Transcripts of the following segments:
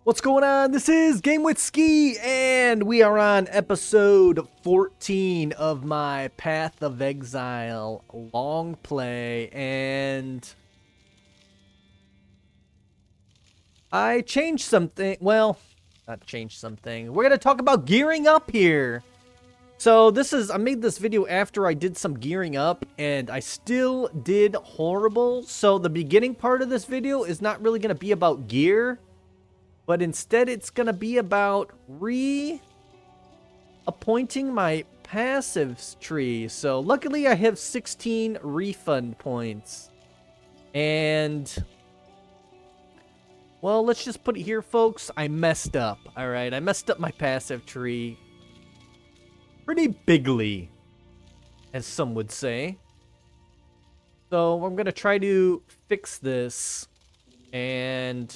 What's going on? This is GameWithSki, and we are on episode 14 of my Path of Exile long play, and I changed something. Well, not changed something. We're going to talk about gearing up here. So I made this video after I did some gearing up, and I still did horrible. So the beginning part of this video is not really going to be about gear. But instead, it's going to be about appointing my passives tree. So luckily, I have 16 refund points. And, well, let's just put it here, folks. I messed up. All right, I messed up my passive tree pretty bigly, as some would say. So I'm going to try to fix this. And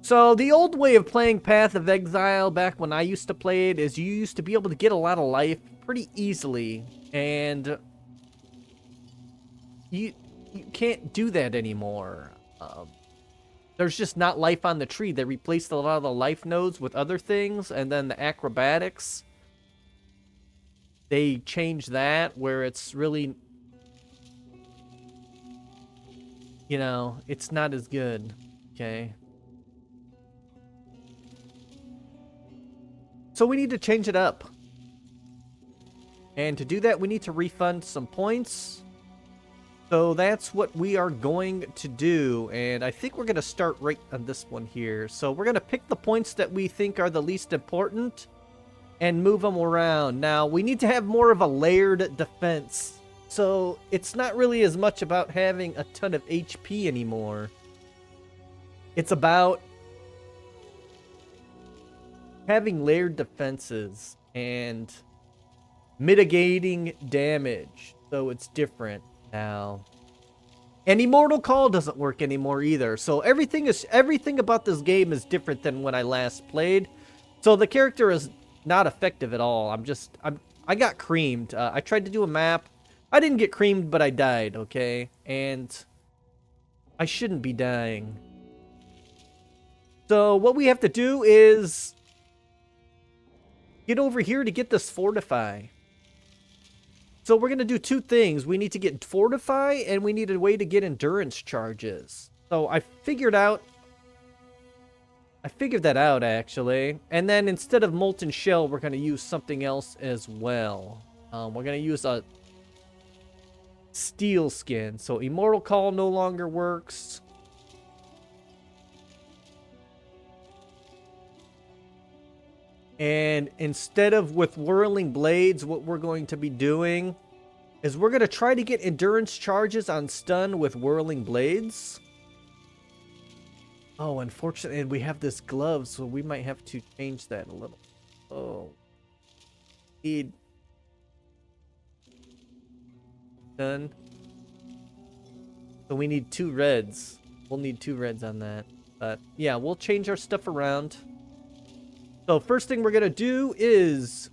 so the old way of playing Path of Exile back when I used to play it is you used to be able to get a lot of life pretty easily, and you can't do that anymore. There's just not life on the tree. They replaced a lot of the life nodes with other things, and then the acrobatics, they changed that where it's really, it's not as good, okay? So we need to change it up. And to do that, we need to refund some points. So that's what we are going to do. And I think we're going to start right on this one here. So we're going to pick the points that we think are the least important and move them around. Now, we need to have more of a layered defense. So it's not really as much about having a ton of HP anymore. It's about having layered defenses and mitigating damage, so it's different now. And Immortal Call doesn't work anymore either. So everything about this game is different than when I last played. So the character is not effective at all. I got creamed. I tried to do a map. I didn't get creamed, but I died, okay? And I shouldn't be dying. So what we have to do is get over here to get this Fortify. So we're going to do two things. We need to get Fortify, and we need a way to get endurance charges. So I figured that out, actually. And then instead of Molten Shell, we're going to use something else as well. We're going to use a Steel Skin. So Immortal Call no longer works. And instead of with Whirling Blades, what we're going to be doing is we're going to try to get endurance charges on stun with Whirling Blades. Oh, unfortunately, we have this glove, so we might have to change that a little. Oh. Need done. So we need 2 reds. We'll need 2 reds on that. But yeah, we'll change our stuff around. So first thing we're going to do is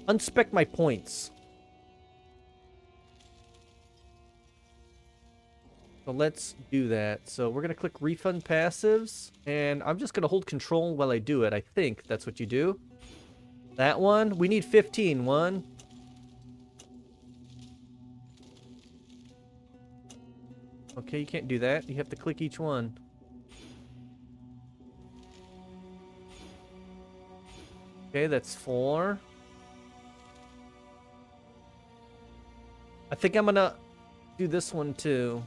unspec my points. So let's do that. So we're going to click refund passives, and I'm just going to hold control while I do it. I think that's what you do. That one, we need 15. 1. Okay, you can't do that. You have to click each one. Okay, that's 4. I think I'm gonna do this one too.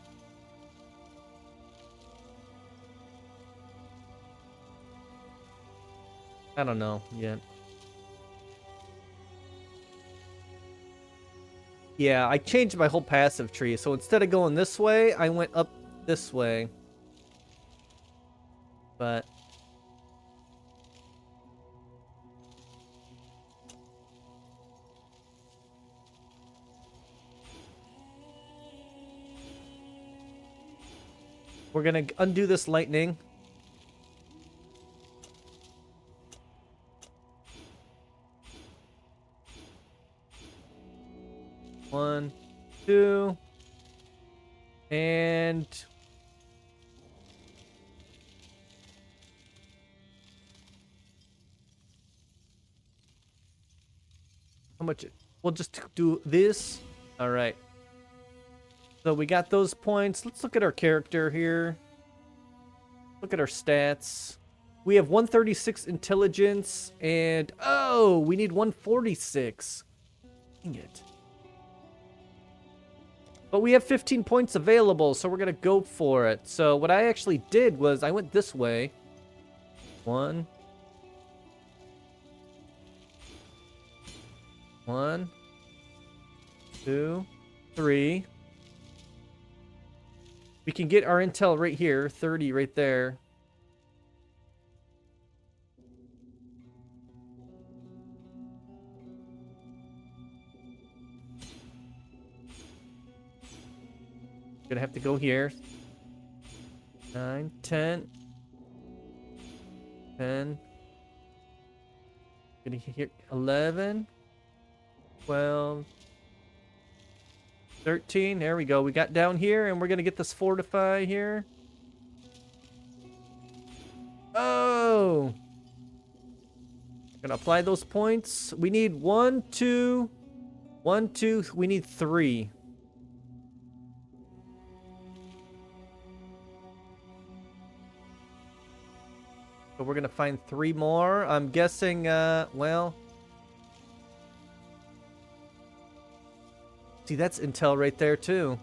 I don't know yet. Yeah, I changed my whole passive tree. So instead of going this way, I went up this way. But we're going to undo this lightning. One, 2, and How much? We'll just do this. All right. So we got those points. Let's look at our character here. Look at our stats. We have 136 intelligence and oh, we need 146. Dang it. But we have 15 points available, so we're gonna go for it. So what I actually did was I went this way. 1, 2, 3. We can get our intel right here, 30 right there. Gonna have to go here. 9, 10. 10. Gonna hit 11. 12. 13. There we go. We got down here, and we're gonna get this fortify here. Oh! Gonna apply those points. We need 1, 2. 1, 2. We need 3. So we're gonna find 3 more. I'm guessing, well... See, that's intel right there, too.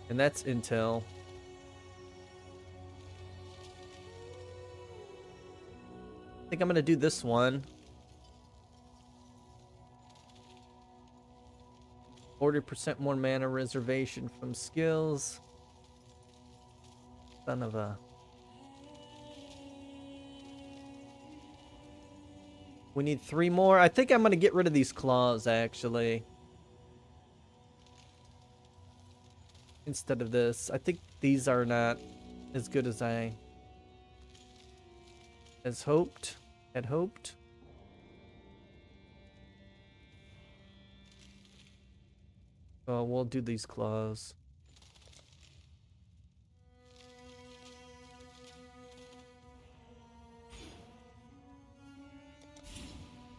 And that's intel. I think I'm gonna do this one. 40% more mana reservation from skills. Son of a... We need 3 more. I think I'm going to get rid of these claws, actually. Instead of this. I think these are not as good as I... had hoped. So we'll do these claws.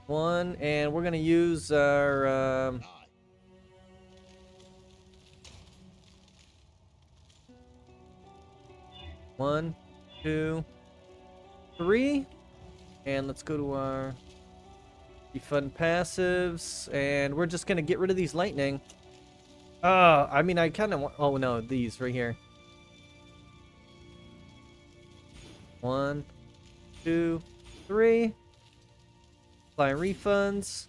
One, and we're gonna use our 1, 2, 3, and let's go to our defund passives, and we're just gonna get rid of these lightning. I mean, I kind of want. Oh no, these right here. 1, 2, 3. Apply refunds.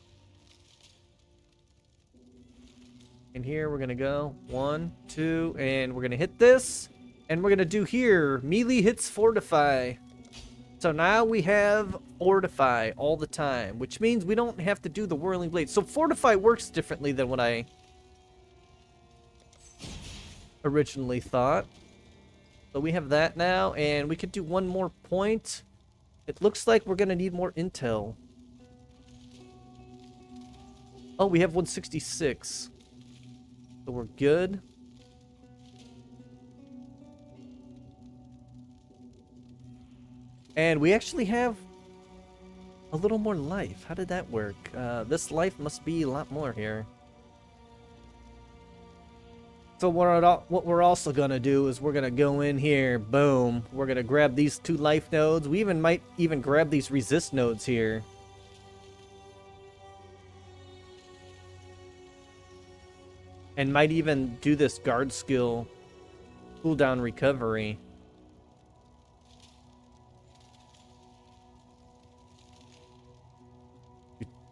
And here we're gonna go 1, 2, and we're gonna hit this, and we're gonna do here melee hits fortify. So now we have fortify all the time, which means we don't have to do the whirling blade. So fortify works differently than what I originally thought. So we have that now, and we could do 1 more point. It looks like we're gonna need more intel. Oh, we have 166. So we're good. And we actually have a little more life. How did that work? This life must be a lot more here. So what we're also gonna do is we're gonna go in here, boom. We're gonna grab these 2 life nodes. We might even grab these resist nodes here. And might even do this guard skill cooldown recovery.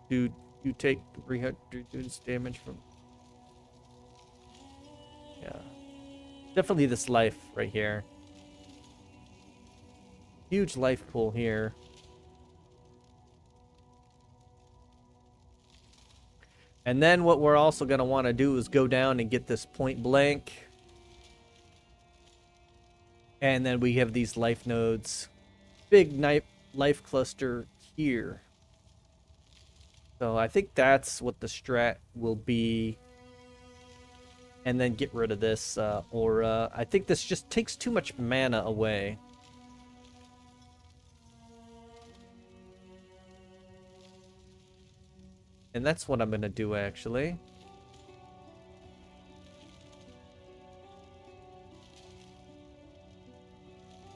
You take 300 damage from... Yeah. Definitely this life right here. Huge life pool here. And then what we're also going to want to do is go down and get this point blank. And then we have these life nodes. Big life cluster here. So I think that's what the strat will be. And then get rid of this aura. I think this just takes too much mana away. And that's what I'm gonna do, actually.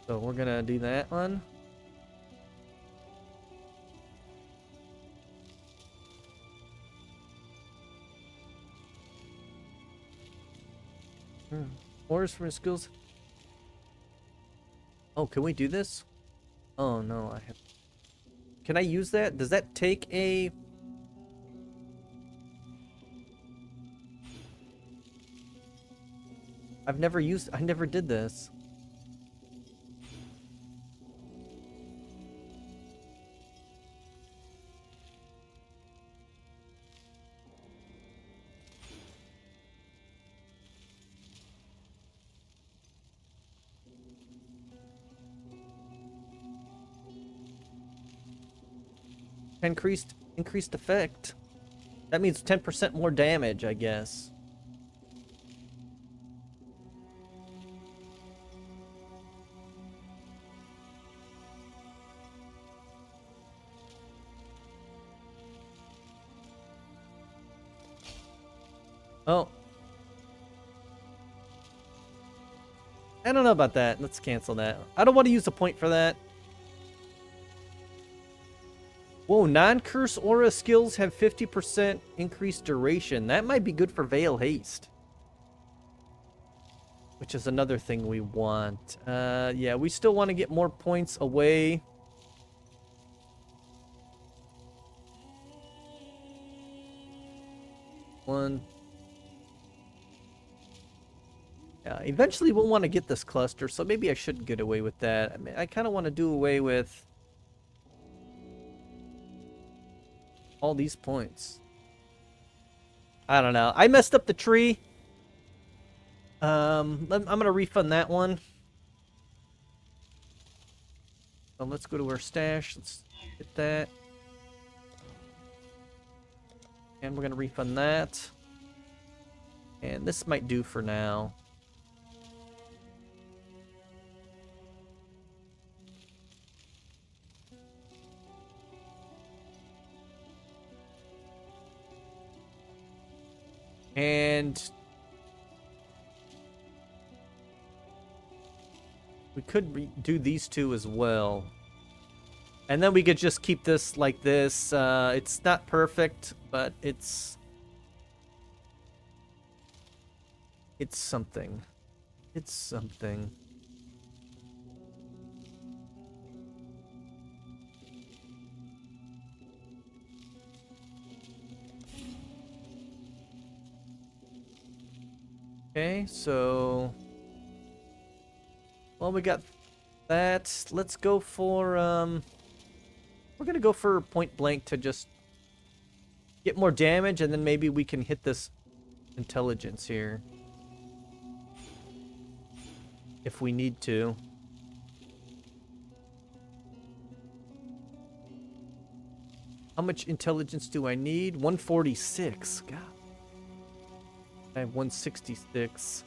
So we're gonna do that one. Orders from skills. Oh, can we do this? Oh no, I have. Can I use that? Does that take a? I never did this. Increased effect. That means 10% more damage, I guess. Oh. I don't know about that. Let's cancel that. I don't want to use a point for that. Whoa, non-curse aura skills have 50% increased duration. That might be good for Veil Haste. Which is another thing we want. Yeah, we still want to get more points away. One. Yeah, eventually we'll want to get this cluster, so maybe I should get away with that. I mean, I kind of want to do away with all these points. I don't know. I messed up the tree. I'm gonna refund that one. So let's go to our stash. Let's get that. And we're gonna refund that. And this might do for now. And we could do these two as well. And then we could just keep this like this. It's not perfect, but it's something. It's something. Okay, so well, we got that. Let's go for we're gonna go for point blank to just get more damage, and then maybe we can hit this intelligence here if we need to. How much intelligence do I need? 146. God. I have 166.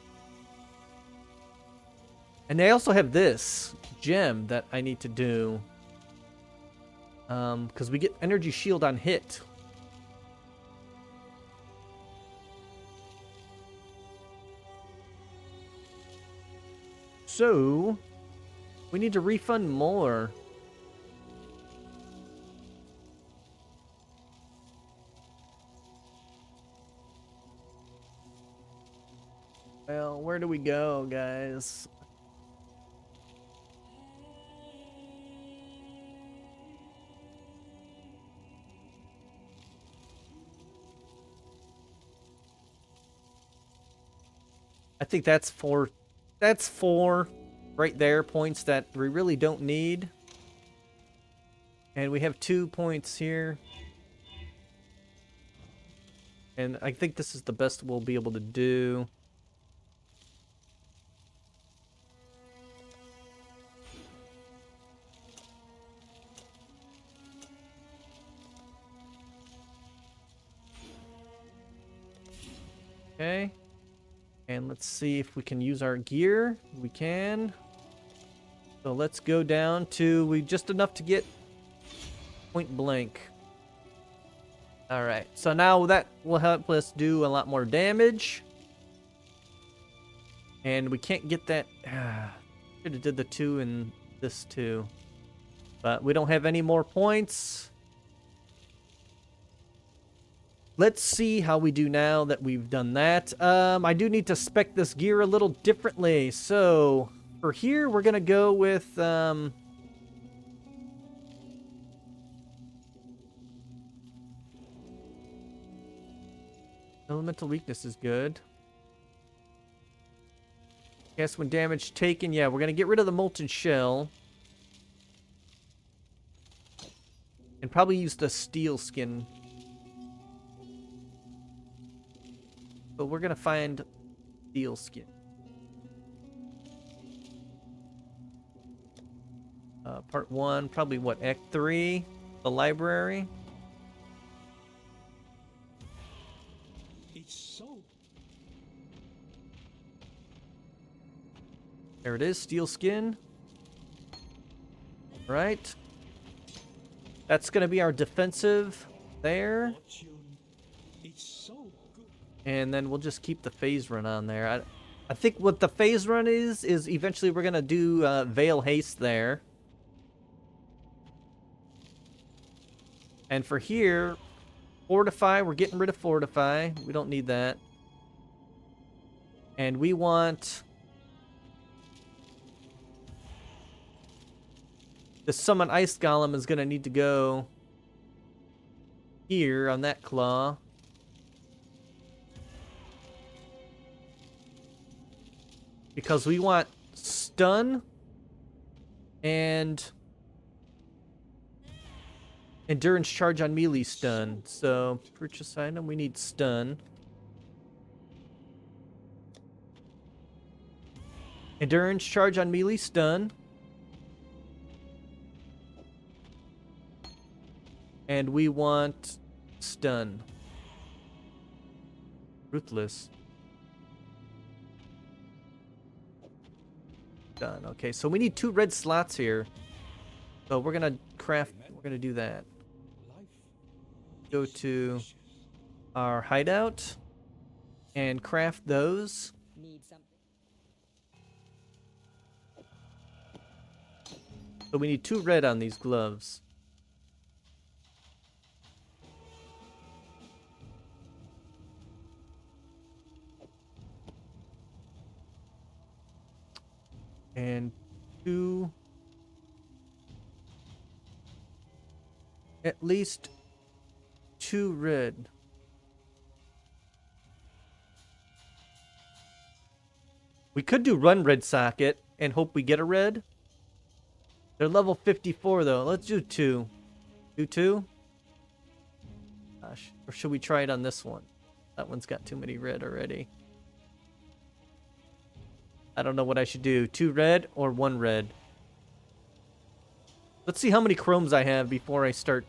And they also have this gem that I need to do. Because we get energy shield on hit. So, we need to refund more. Well, where do we go, guys? I think that's four right there points that we really don't need. And we have 2 points here. And I think this is the best we'll be able to do. Okay. And let's see if we can use our gear. We can. So let's go down to just enough to get point blank. Alright, so now that will help us do a lot more damage. And we can't get that... Should have did the 2 and this 2. But we don't have any more points. Let's see how we do now that we've done that. I do need to spec this gear a little differently. So, for here, we're going to go with... Elemental weakness is good. Guess when damage taken, yeah, we're going to get rid of the molten shell. And probably use the steel skin. But we're going to find steel skin. Part 1, probably what, Act 3? The library? There it is, steel skin. Right. That's going to be our defensive there. And then we'll just keep the phase run on there. I think what the phase run is eventually we're going to do Veil Haste there. And for here, Fortify, we're getting rid of Fortify. We don't need that. And we want... the Summon Ice Golem is going to need to go here on that claw. Because we want Stun and Endurance Charge on melee stun. So, purchase item, we need Stun. Endurance Charge on melee stun. And we want Stun. Ruthless. Done. Okay, so we need 2 red slots here. So we're gonna craft, we're gonna do that. Go to our hideout and craft those. So we need 2 red on these gloves. And 2, at least 2 red. We could do run red socket and hope we get a red. They're level 54 though. Let's do 2. Do 2? Gosh, or should we try it on this one? That one's got too many red already. I don't know what I should do. 2 red or 1 red? Let's see how many chromes I have before I start.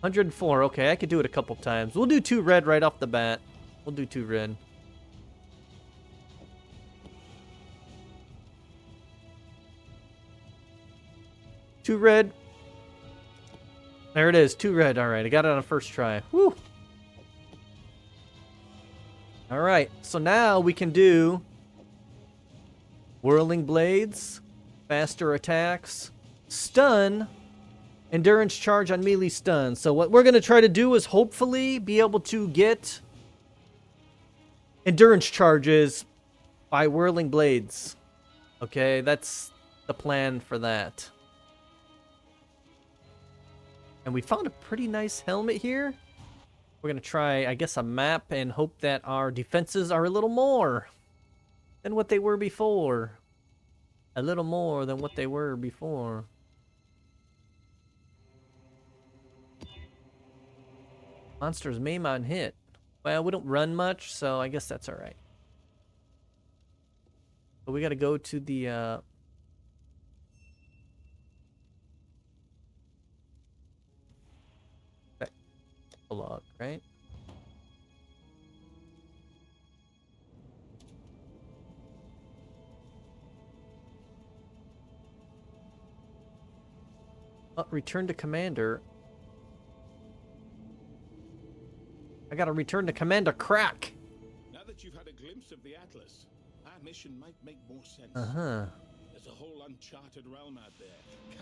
104. Okay, I could do it a couple times. We'll do 2 red right off the bat. We'll do 2 red. Two red. There it is. 2 red. All right, I got it on a first try. Woo! All right, so now we can do Whirling Blades, faster attacks, stun, endurance charge on melee stun. So what we're going to try to do is hopefully be able to get endurance charges by Whirling Blades. Okay, that's the plan for that. And we found a pretty nice helmet here. We're going to try, I guess, a map and hope that our defenses are a little more than what they were before. A little more than what they were before. Monsters maim on hit. Well, we don't run much, so I guess that's alright. But we got to go to the... log, right? Return to commander. I gotta return to Commander Crack. Now that you've had a glimpse of the Atlas, our mission might make more sense. There's a whole uncharted realm out there.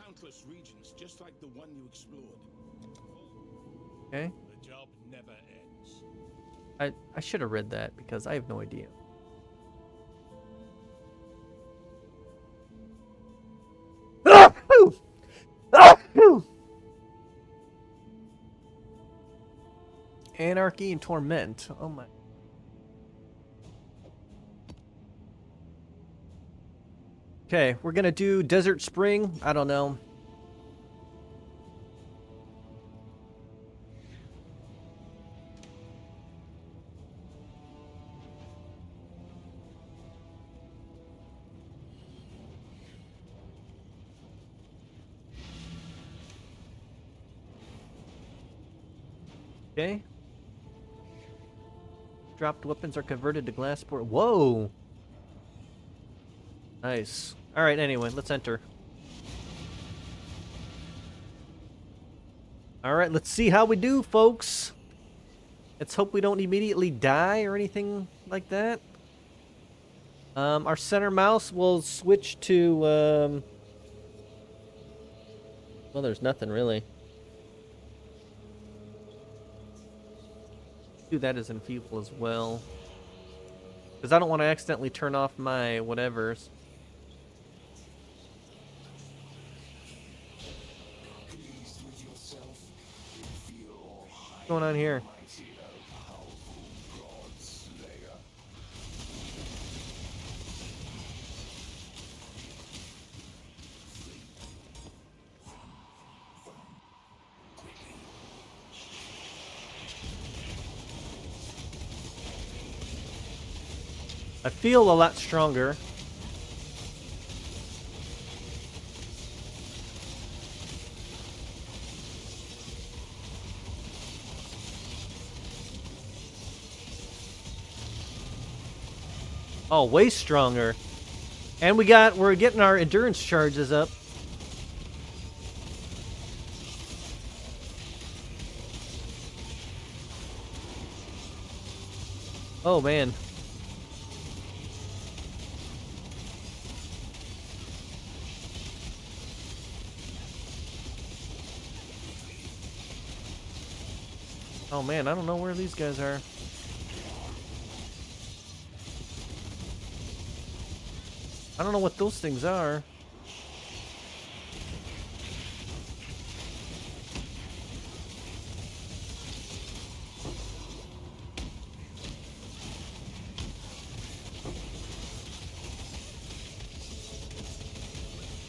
Countless regions just like the one you explored. Okay. The job never ends. I should have read that because I have no idea. Anarchy and torment. Oh my. Okay, we're gonna do Desert Spring. I don't know. Okay. Dropped weapons are converted to glass port. Whoa! Nice. Alright, anyway, let's enter. Alright, let's see how we do, folks. Let's hope we don't immediately die or anything like that. Our center mouse will switch to, well, there's nothing really. Do that as enfeeble as well. Because I don't want to accidentally turn off my whatevers. What's going on here? I feel a lot stronger. Oh, way stronger. And we're getting our endurance charges up. Oh man. Oh man, I don't know where these guys are. I don't know what those things are.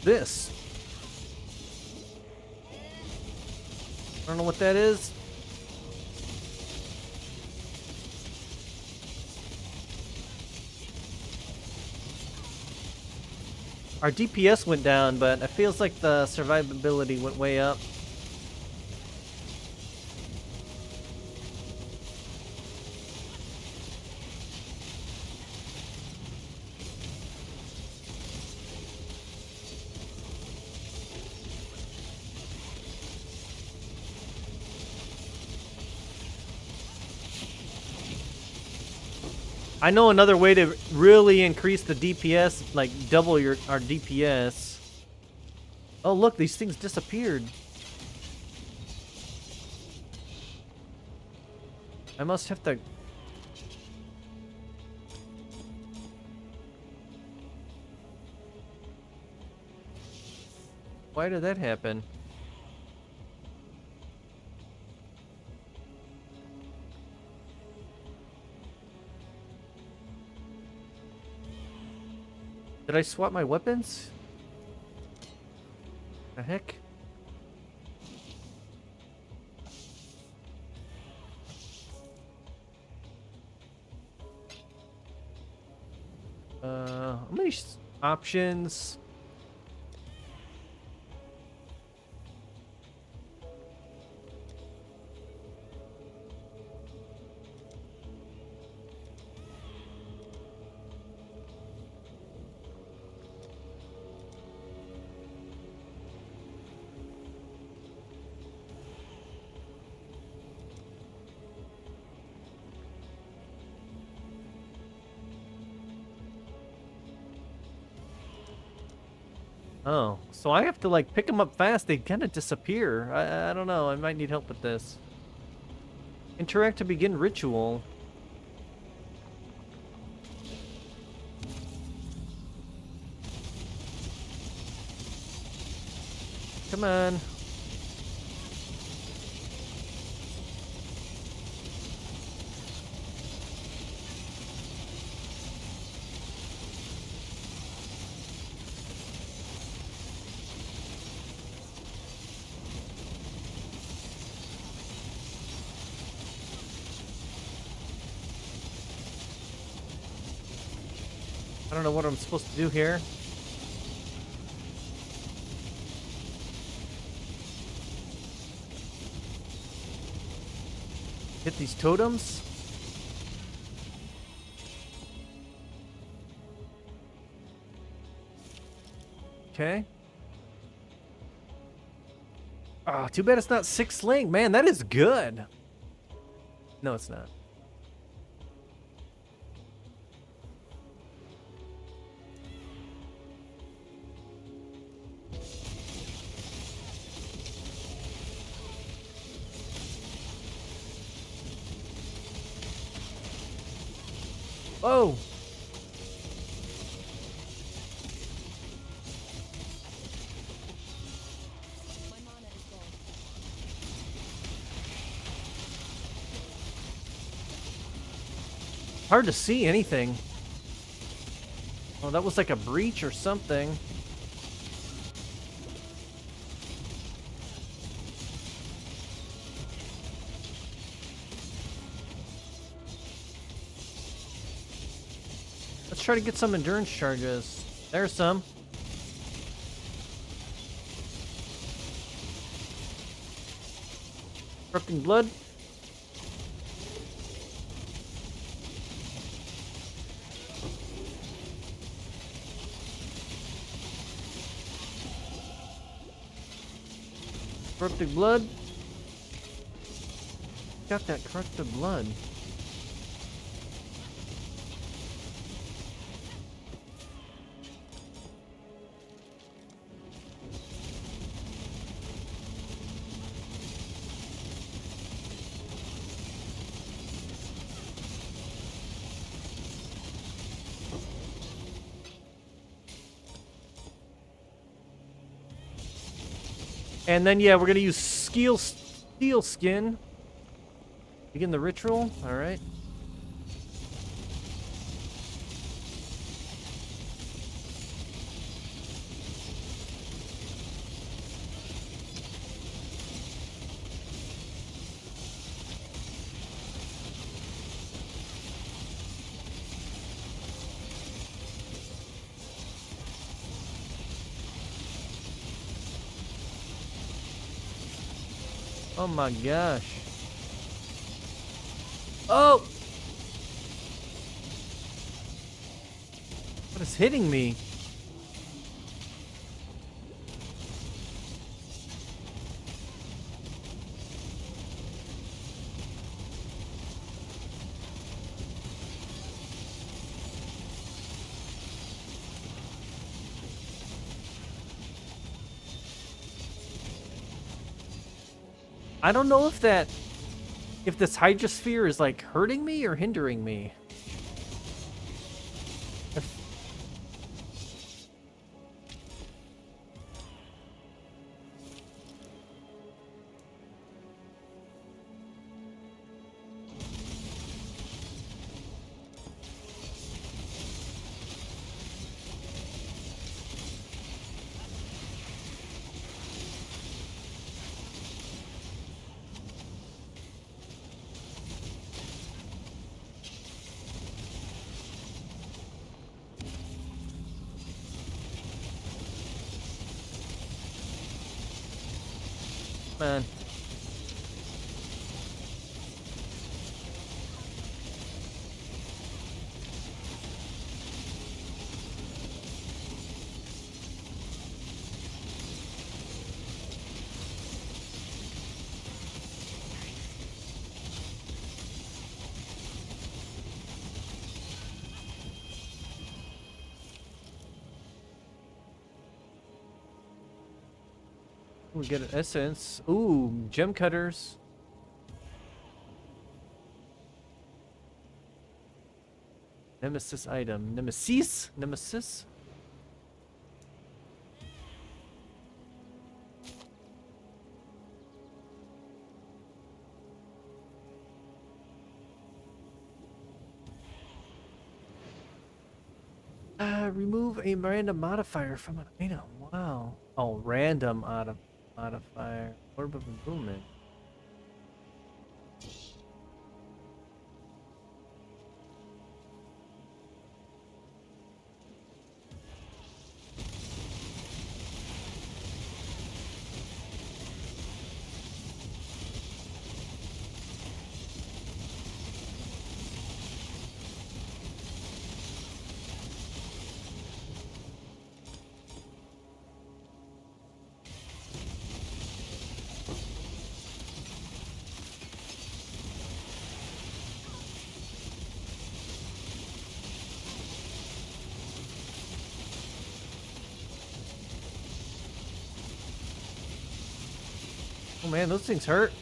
This. I don't know what that is. Our DPS went down, but it feels like the survivability went way up. I know another way to really increase the DPS, like double our DPS. Oh look, these things disappeared. I must have to... Why did that happen? Did I swap my weapons? The heck? How many options? Oh, so I have to like pick them up fast. They kind of disappear. I don't know. I might need help with this. Interact to begin ritual. Come on. I don't know what I'm supposed to do here. Hit these totems. Okay. Oh, too bad it's not 6 link. Man, that is good. No, it's not. Whoa. Hard to see anything. Oh, that was like a breach or something. Let's try to get some endurance charges. There's some. Corrupting blood. Corrupted blood. Got that corrupted blood. And then, yeah, we're gonna use steel skin. Begin the ritual. All right. Oh my gosh. Oh! What is hitting me? I don't know if this hydrosphere is like hurting me or hindering me. Man. We get an essence. Ooh, gem cutters. Nemesis item. Nemesis? Nemesis? Remove a random modifier from an item. Wow. Oh, random modifier. Orb of movement. Oh man, those things hurt.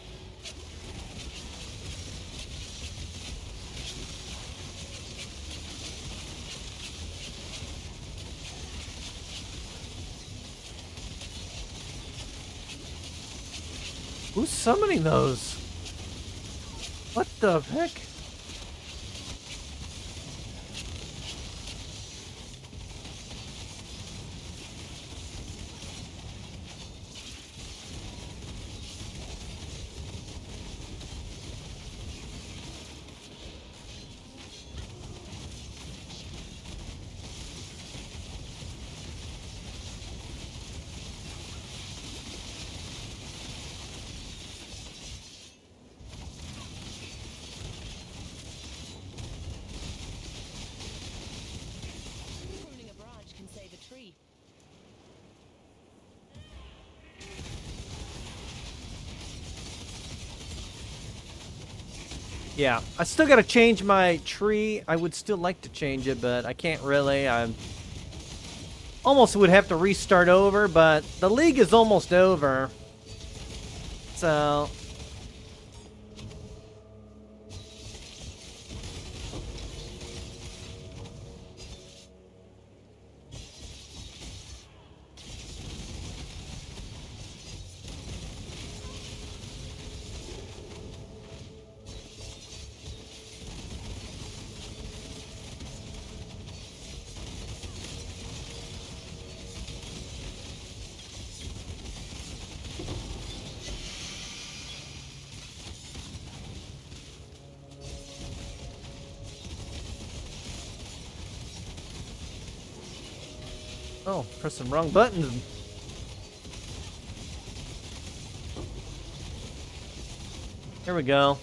Who's summoning those? What the heck? Pruning a branch can save a tree. Yeah, I still gotta change my tree. I would still like to change it, but I can't really. I almost would have to restart over, but the league is almost over. So... Oh, pressing wrong button. Here we go.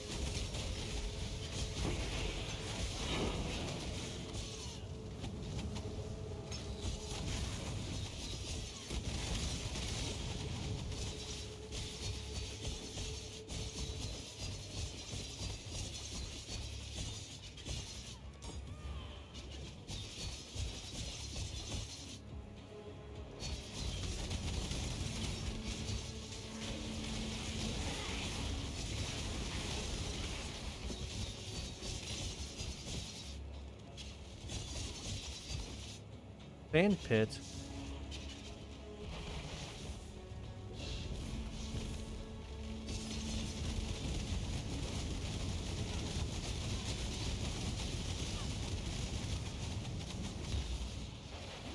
Fan pit.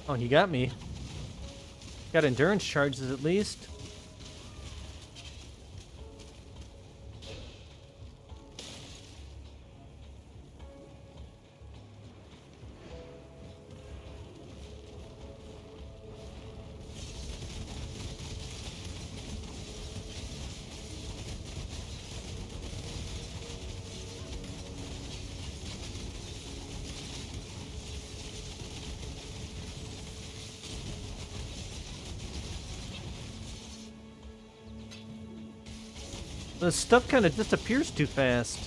Oh, he got me. Got endurance charges at least. The stuff kind of disappears too fast.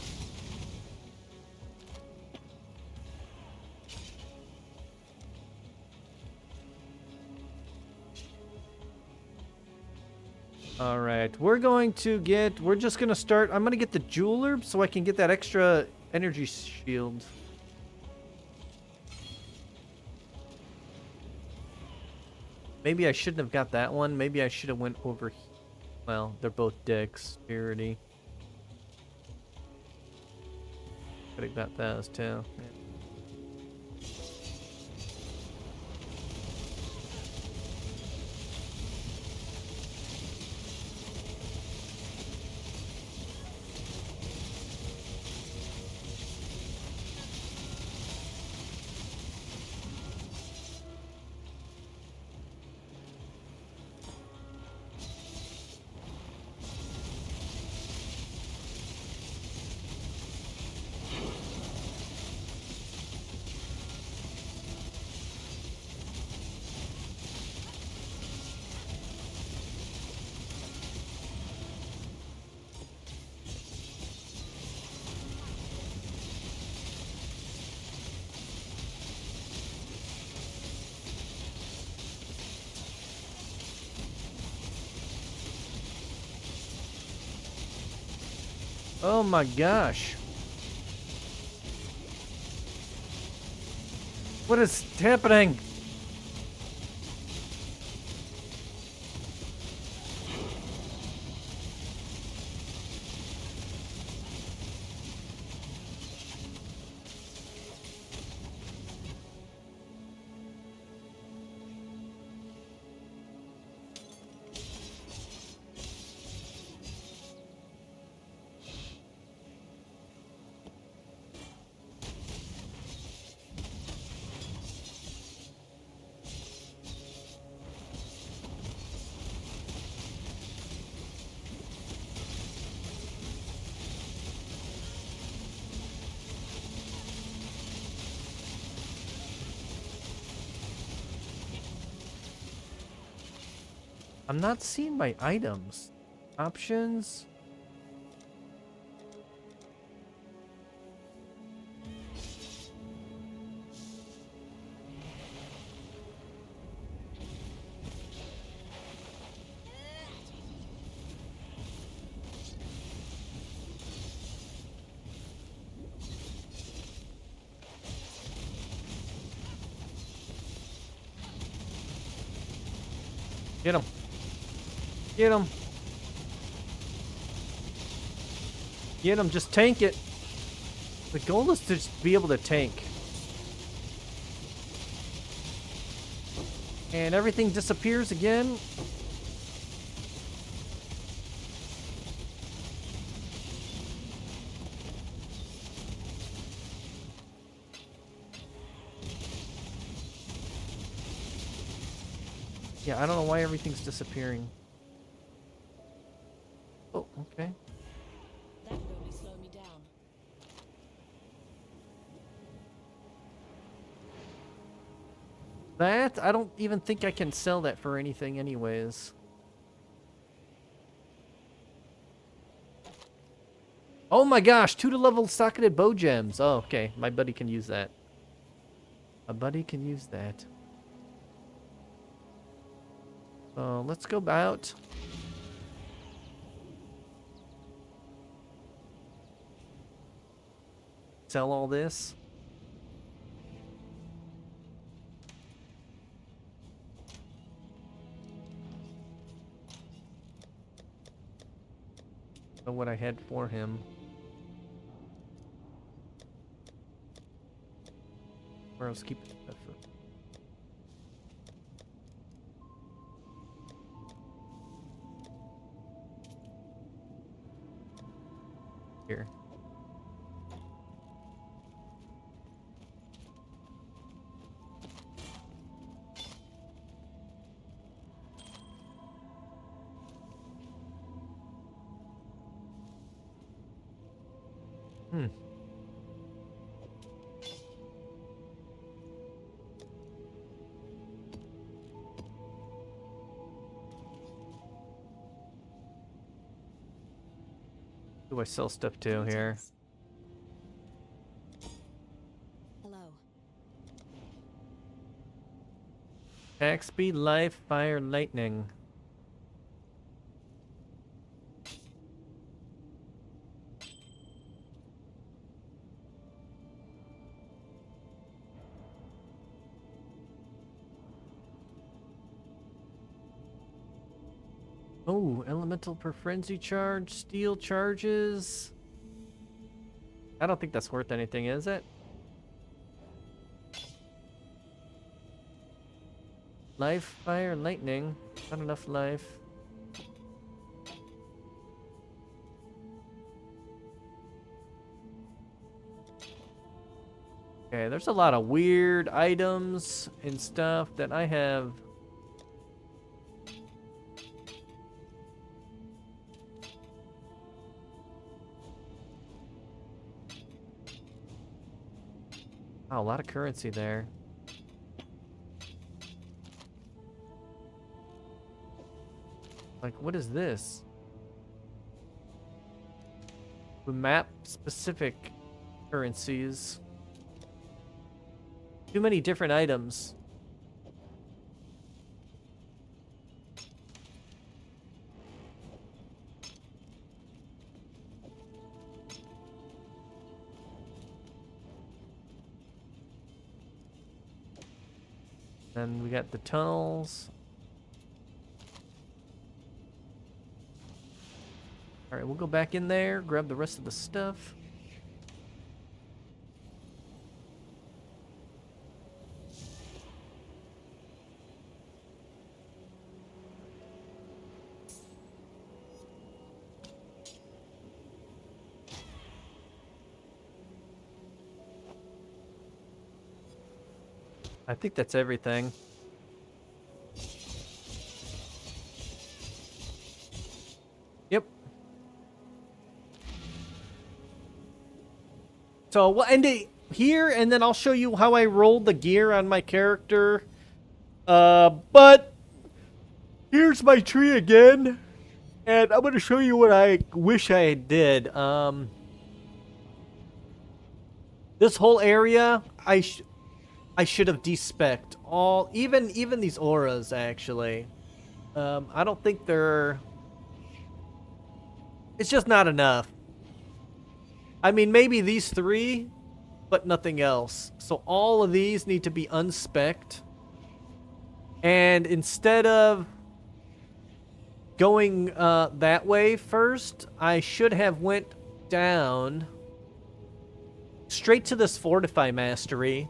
All right, we're just gonna start. I'm gonna get the jeweler so I can get that extra energy shield. Maybe I shouldn't have got that one. Maybe I should have went over. Well, they're both dexterity. Could have got those too. Yeah. Oh my gosh. What is happening? I'm not seeing my items. Options. Get him. Get him. Get him. Just tank it. The goal is to just be able to tank. And everything disappears again. Yeah, I don't know why everything's disappearing. Oh, okay. That would only slow me down. That, I don't even think I can sell that for anything anyways. Oh my gosh, 2-level socketed bow gems. Oh, okay. My buddy can use that. My buddy can use that. So let's go out. Sell all this. Know what I had for him. Where else keep that for? Here. Who do I sell stuff to here? Hello. Attack speed, life, fire, lightning. Oh, elemental per frenzy charge, steel charges. I don't think that's worth anything, is it? Life, fire, lightning. Not enough life. Okay, there's a lot of weird items and stuff that I have. Oh, a lot of currency there. Like, what is this? We map specific currencies. Too many different items. Then we got the tunnels. Alright, we'll go back in there, grab the rest of the stuff. I think that's everything. Yep. So we'll end it here, and then I'll show you how I rolled the gear on my character. But here's my tree again, and I'm gonna show you what I wish I did. This whole area, I should have de-specced all, even these auras, actually. I don't think they're... It's just not enough. I mean, maybe these three, but nothing else. So all of these need to be unspecced. And instead of going that way first, I should have went down straight to this Fortify Mastery.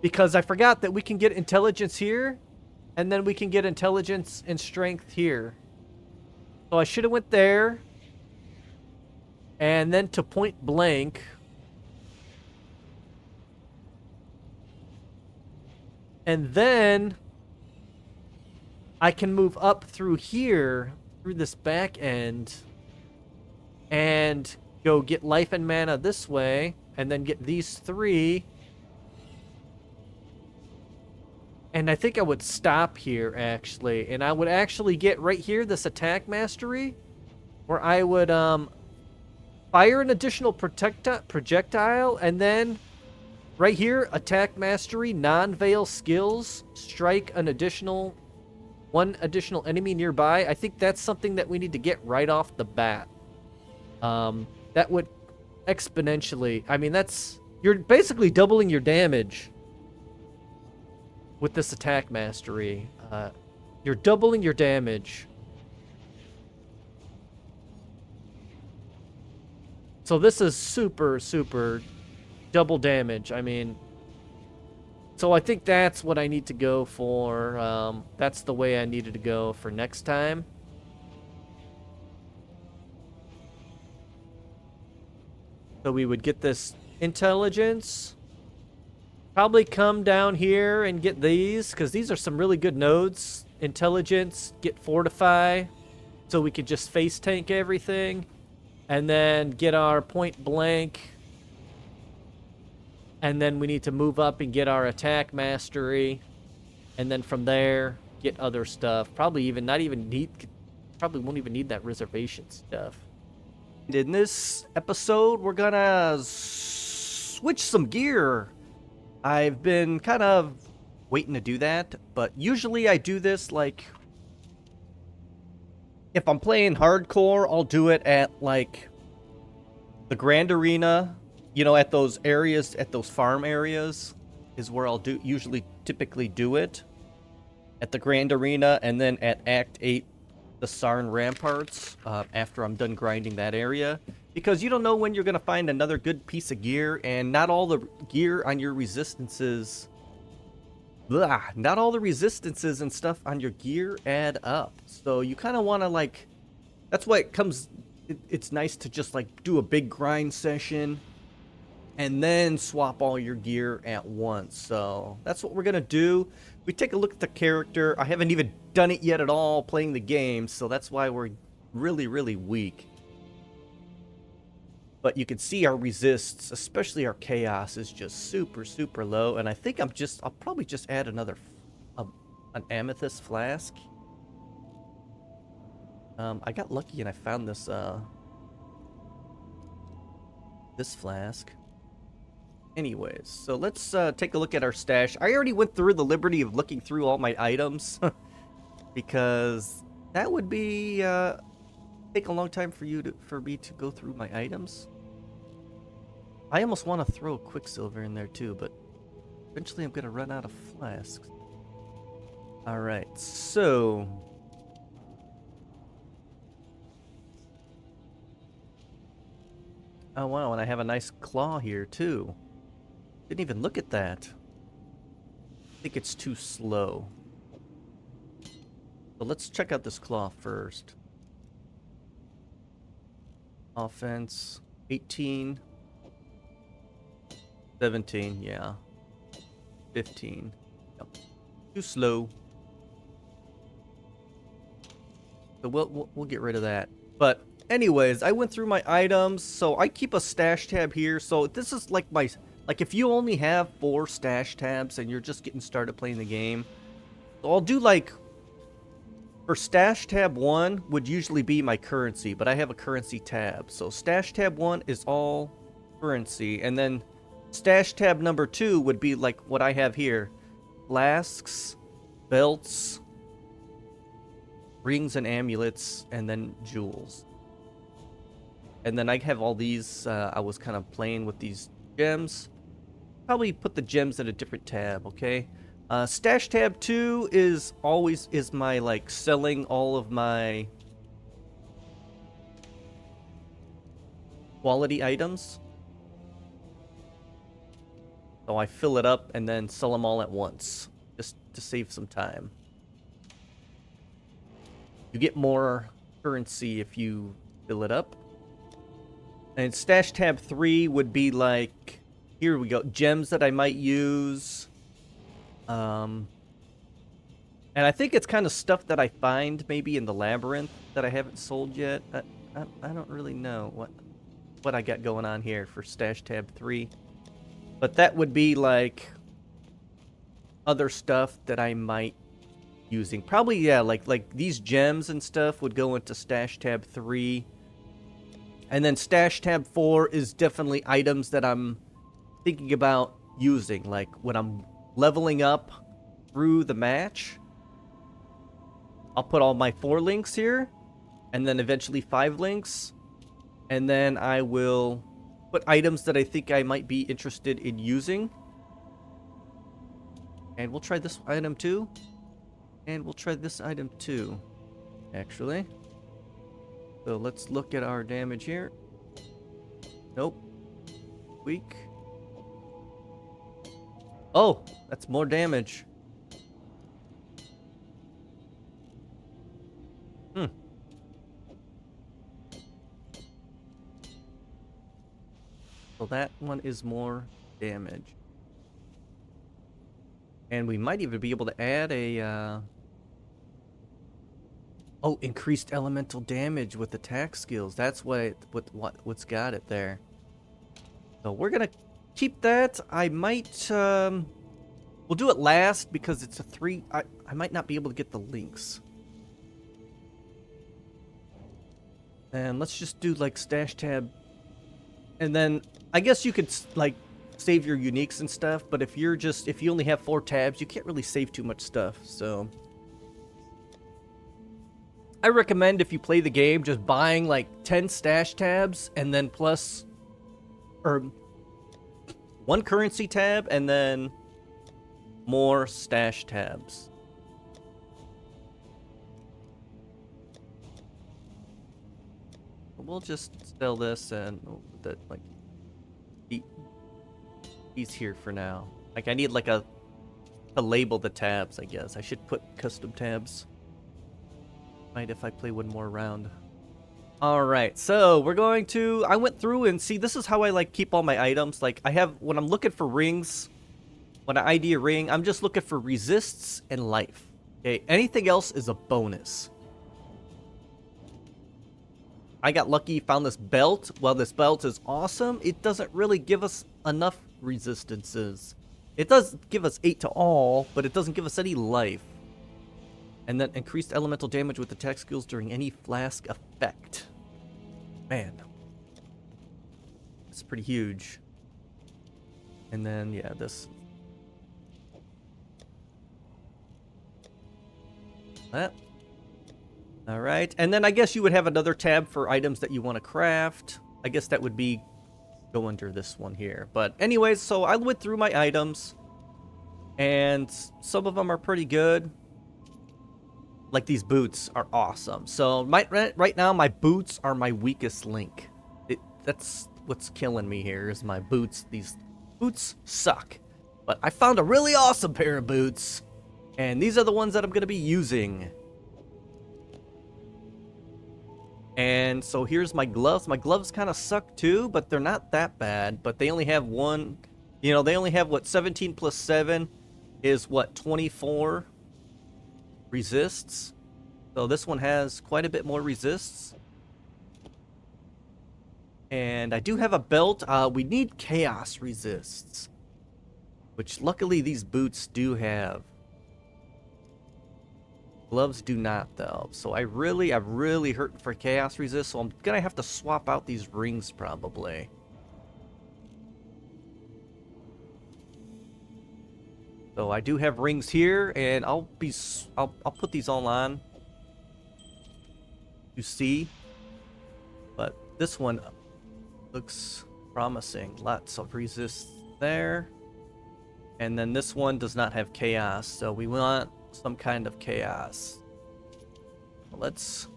Because I forgot that we can get intelligence here, and then we can get intelligence and strength here. So I should have went there, and then to point blank. And then I can move up through here, through this back end, and go get life and mana this way, and then get these three. And I think I would stop here, actually. And I would actually get right here, this attack mastery, where I would fire an additional projectile, and then right here, attack mastery, non-veil skills, strike an additional, one additional enemy nearby. I think that's something that we need to get right off the bat. That would exponentially, I mean, you're basically doubling your damage with this attack mastery. You're doubling your damage. So this is super, super double damage. I mean, so I think that's what I need to go for. That's the way I needed to go for next time. So we would get this intelligence. Probably come down here and get these, because these are some really good nodes. Intelligence, get Fortify, so we could just face tank everything. And then get our point blank. And then we need to move up and get our attack mastery. And then from there, get other stuff. Probably won't even need that reservation stuff. And in this episode, we're gonna switch some gear. I've been kind of waiting to do that, but usually I do this, like, if I'm playing hardcore, I'll do it at, like, the Grand Arena, you know, at those areas, at those farm areas, is where I'll typically do it, at the Grand Arena, and then at Act 8 the Sarn Ramparts after I'm done grinding that area, because you don't know when you're going to find another good piece of gear, and not all the gear on your resistances... not all the resistances and stuff on your gear add up. So you kind of want to, like... That's why it comes... It's nice to just, like, do a big grind session and then swap all your gear at once. So that's what we're going to do. We take a look at the character. I haven't even done it yet at all playing the game, so that's why we're really, really weak. But you can see our resists, especially our chaos, is just super, super low. And I think I'll probably just add an amethyst flask. I got lucky and I found this this flask. Anyways, so let's take a look at our stash. I already went through the liberty of looking through all my items because that would be take a long time for me to go through my items. I almost want to throw a Quicksilver in there too, but eventually I'm gonna run out of flasks. All right, so. Oh wow, and I have a nice claw here too. Didn't even look at that. I think it's too slow. So let's check out this claw first. Offense, 18. 17, yeah. 15. Yep. Too slow. So we'll get rid of that. But anyways, I went through my items, so I keep a stash tab here. So this is like my, like if you only have 4 stash tabs and you're just getting started playing the game, so I'll do like, for stash tab 1 would usually be my currency, but I have a currency tab. So stash tab 1 is all currency, and then stash tab number 2 would be like what I have here: flasks, belts, rings and amulets, and then jewels. And then I have all these, I was kind of playing with these gems. Probably put the gems in a different tab, okay? Stash tab 2 is always my, like, selling all of my quality items. So I fill it up and then sell them all at once, just to save some time. You get more currency if you fill it up. And stash tab 3 would be like, here we go, gems that I might use. And I think it's kind of stuff that I find maybe in the labyrinth that I haven't sold yet. I don't really know what I got going on here for stash tab 3. But that would be like other stuff that I might using. Probably, yeah, like these gems and stuff would go into stash tab 3. And then stash tab 4 is definitely items that I'm thinking about using. Like when I'm leveling up through the match, I'll put all my 4 links here, and then eventually 5 links. And then I will put items that I think I might be interested in using. And we'll try this item too. And we'll try this item too, actually. So let's look at our damage here. Nope. Weak. Oh, that's more damage. So that one is more damage. And we might even be able to add a... Oh, increased elemental damage with attack skills. That's what's got it there. So we're gonna keep that. I might we'll do it last because it's a 3. I might not be able to get the links. And let's just do like stash tab. And then I guess you could like save your uniques and stuff, but if you only have 4 tabs, you can't really save too much stuff. So I recommend, if you play the game, just buying like 10 stash tabs and then plus, or 1 currency tab and then more stash tabs. we'll just sell this and that like he's here for now. Like I need like to label the tabs, I guess. I should put custom tabs. Might if I play one more round. Alright, so we're going to... I went through and see, this is how I like keep all my items. Like I have, when I'm looking for rings, when I ID a ring, I'm just looking for resists and life. Okay, anything else is a bonus. I got lucky, found this belt. While this belt is awesome, it doesn't really give us enough resistances. It does give us 8 to all, but it doesn't give us any life. And then increased elemental damage with attack skills during any flask effect. Man. It's pretty huge. And then, yeah, this. That. Alright. And then I guess you would have another tab for items that you want to craft. I guess that would be go under this one here. But anyways, so I went through my items. And some of them are pretty good. Like these boots are awesome. So right now my boots are my weakest link. That's what's killing me here is my boots. These boots suck. But I found a really awesome pair of boots. And these are the ones that I'm going to be using. And so here's my gloves. My gloves kind of suck too, but they're not that bad. But they only have one, you know, they only have what, 17 plus 7 is what, 24 resists. So this one has quite a bit more resists. And I do have a belt. We need chaos resists, which luckily these boots do have. Gloves do not though. So I'm really hurting for chaos resist. So I'm gonna have to swap out these rings probably. So I do have rings here, and I'll put these all on. You see, but this one looks promising. Lots of resist there, and then this one does not have chaos, so we want some kind of chaos. Let's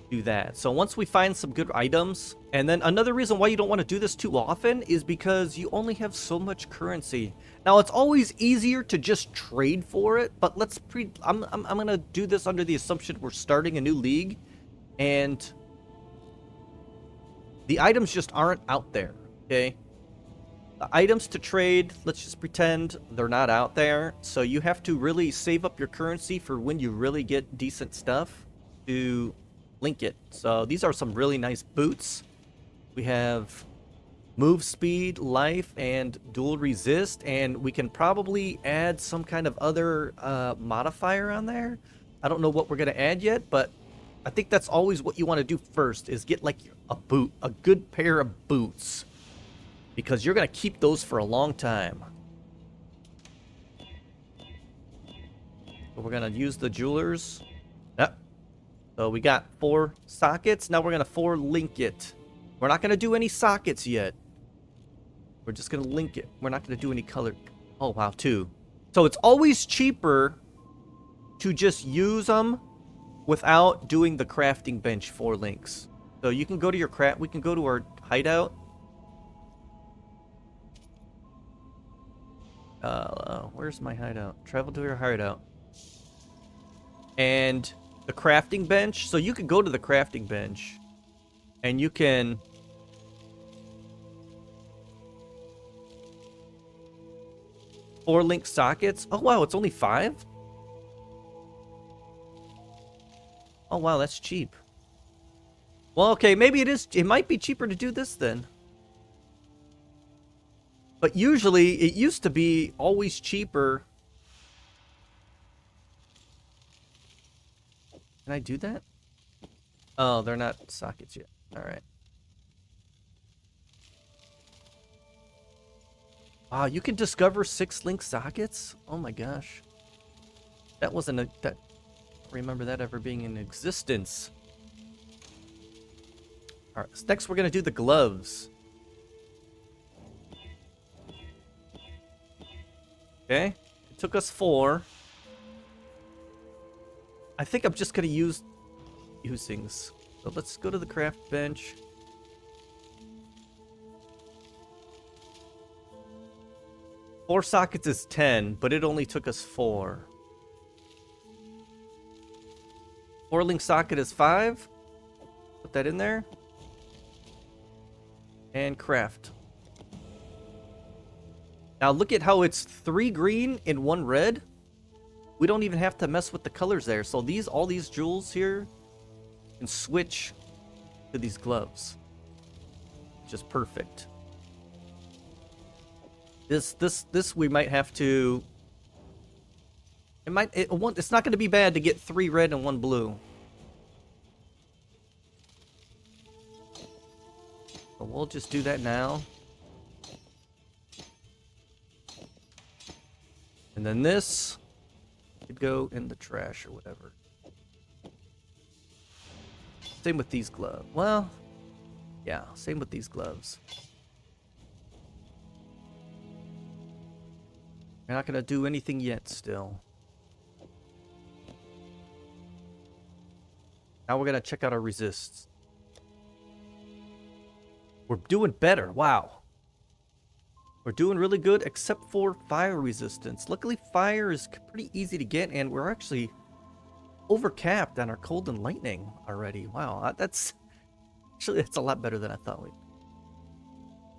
do that. So once we find some good items, and then another reason why you don't want to do this too often is because you only have so much currency. Now it's always easier to just trade for it, but I'm gonna do this under the assumption we're starting a new league, and the items just aren't out there. Okay, the items to trade, let's just pretend they're not out there. So you have to really save up your currency for when you really get decent stuff to link it. So these are some really nice boots. We have move speed, life, and dual resist, and we can probably add some kind of other modifier on there. I don't know what we're gonna add yet, but I think that's always what you want to do first, is get like a good pair of boots, because you're gonna keep those for a long time. So we're gonna use the jewelers. Yep. So we got 4 sockets. Now we're gonna 4 link it. We're not gonna do any sockets yet. We're just gonna link it. We're not gonna do any color. Oh wow, 2. So it's always cheaper to just use them without doing the crafting bench 4 links. So you can go to your craft. We can go to our hideout. Where's my hideout? Travel to your hideout. And the crafting bench. So you can go to the crafting bench, and you can 4 link sockets. Oh wow, it's only 5. Oh wow, that's cheap. Well, okay, maybe it is. It might be cheaper to do this then. But usually, it used to be always cheaper. Can I do that? Oh, they're not sockets yet. All right. Wow, you can discover 6 link sockets? Oh my gosh. That wasn't a... I don't remember that ever being in existence. All right, so next we're going to do the gloves. Okay, it took us 4. I think I'm just going to use things. So let's go to the craft bench. Four sockets is 10, but it only took us 4. 4-link socket is 5. Put that in there. And craft. Now look at how it's 3 green and 1 red. We don't even have to mess with the colors there. So all these jewels here can switch to these gloves. Which is perfect. This we might have to. It's not going to be bad to get 3 red and 1 blue. So we'll just do that now. And then this could go in the trash or whatever. Same with these gloves. Well, yeah, same with these gloves. We're not going to do anything yet still. Now we're going to check out our resists. We're doing better. Wow. We're doing really good except for fire resistance. Luckily, fire is pretty easy to get, and we're actually overcapped on our cold and lightning already. Wow, that's a lot better than I thought we were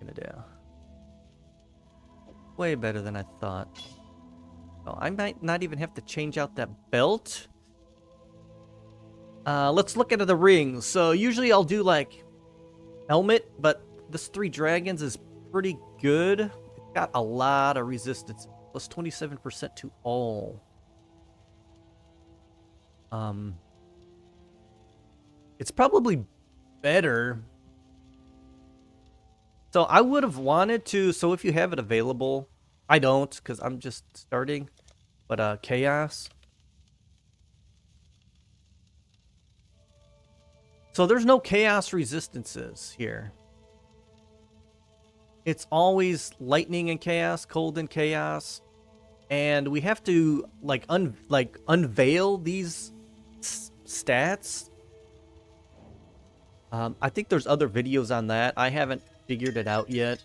gonna do. Way better than I thought. Oh, I might not even have to change out that belt. Let's look at the rings. So usually I'll do like helmet, but this 3 dragons is pretty good. It's got a lot of resistance. Plus 27% to all. It's probably better. So I would have wanted to, so if you have it available, I don't, because I'm just starting, but chaos. So there's no chaos resistances here. It's always lightning and chaos, cold and chaos. And we have to like unveil these stats. I think there's other videos on that. I haven't figured it out yet.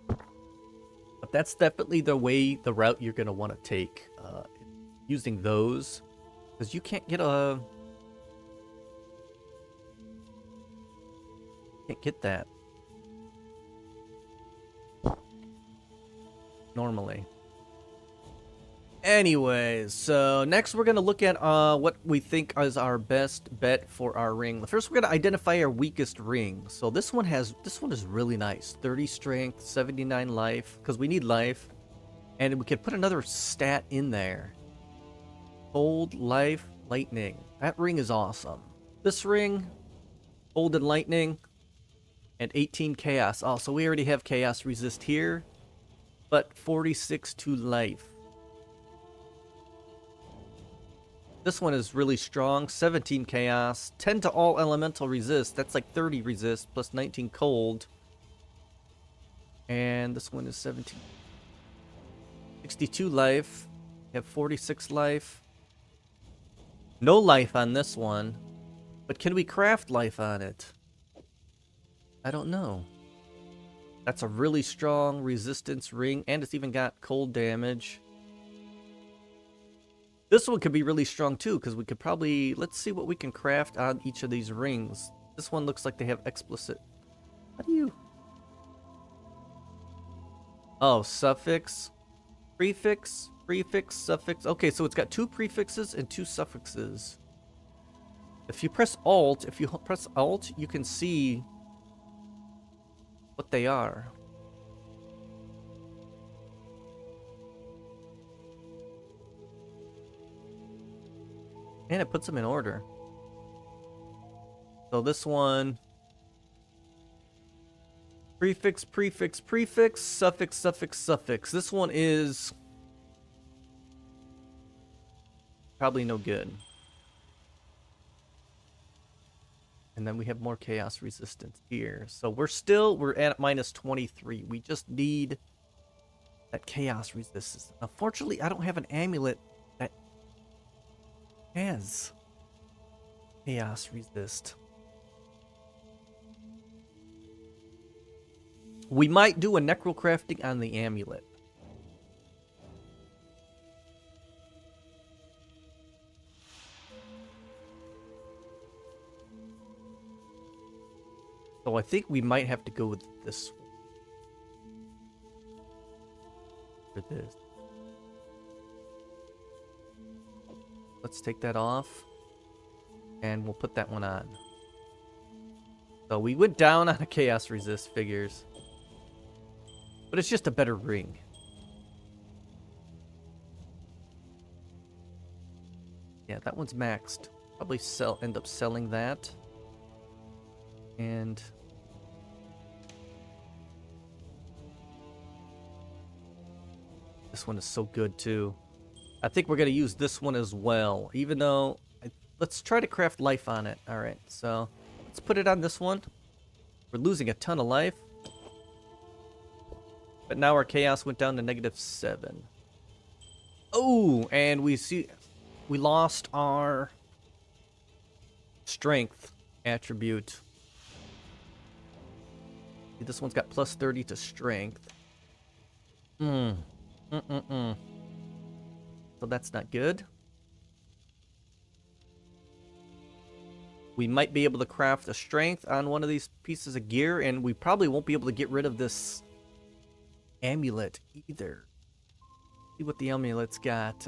But that's definitely the route you're going to want to take, using those. Because you can't get that normally. Anyways, so next we're going to look at what we think is our best bet for our ring. First, we're going to identify our weakest ring. So this one is really nice. 30 strength, 79 life, because we need life. And we could put another stat in there. Cold, life, lightning. That ring is awesome. This ring, cold and lightning, and 18 chaos. Oh, so we already have chaos resist here, but 46 to life. This one is really strong. 17 chaos, 10 to all elemental resist. That's like 30 resist plus 19 cold. And this one is 17. 62 life. We have 46 life. No life on this one. But can we craft life on it? I don't know. That's a really strong resistance ring, and it's even got cold damage. This one could be really strong too, because we could probably... Let's see what we can craft on each of these rings. This one looks like they have explicit... How do you... Oh, suffix, prefix, suffix. Okay, so it's got 2 prefixes and 2 suffixes. If you press Alt, you can see what they are. And it puts them in order. So this one... Prefix, prefix, prefix, suffix, suffix, suffix. This one is... probably no good. And then we have more chaos resistance here. So we're at minus 23. We just need that chaos resistance. Unfortunately, I don't have an amulet that has chaos resist. We might do a necrocrafting on the amulet. So I think we might have to go with this one. For this. Let's take that off. And we'll put that one on. So we went down on a chaos resist figures. But it's just a better ring. Yeah, that one's maxed. Probably end up selling that. And this one is so good too. I think we're gonna use this one as well, even though let's try to craft life on it. All right, so let's put it on this one. We're losing a ton of life, but now our chaos went down to -7. Oh, and we lost our strength attribute. This one's got +30 to strength. So that's not good. We might be able to craft a strength on one of these pieces of gear, and we probably won't be able to get rid of this amulet either. See what the amulet's got.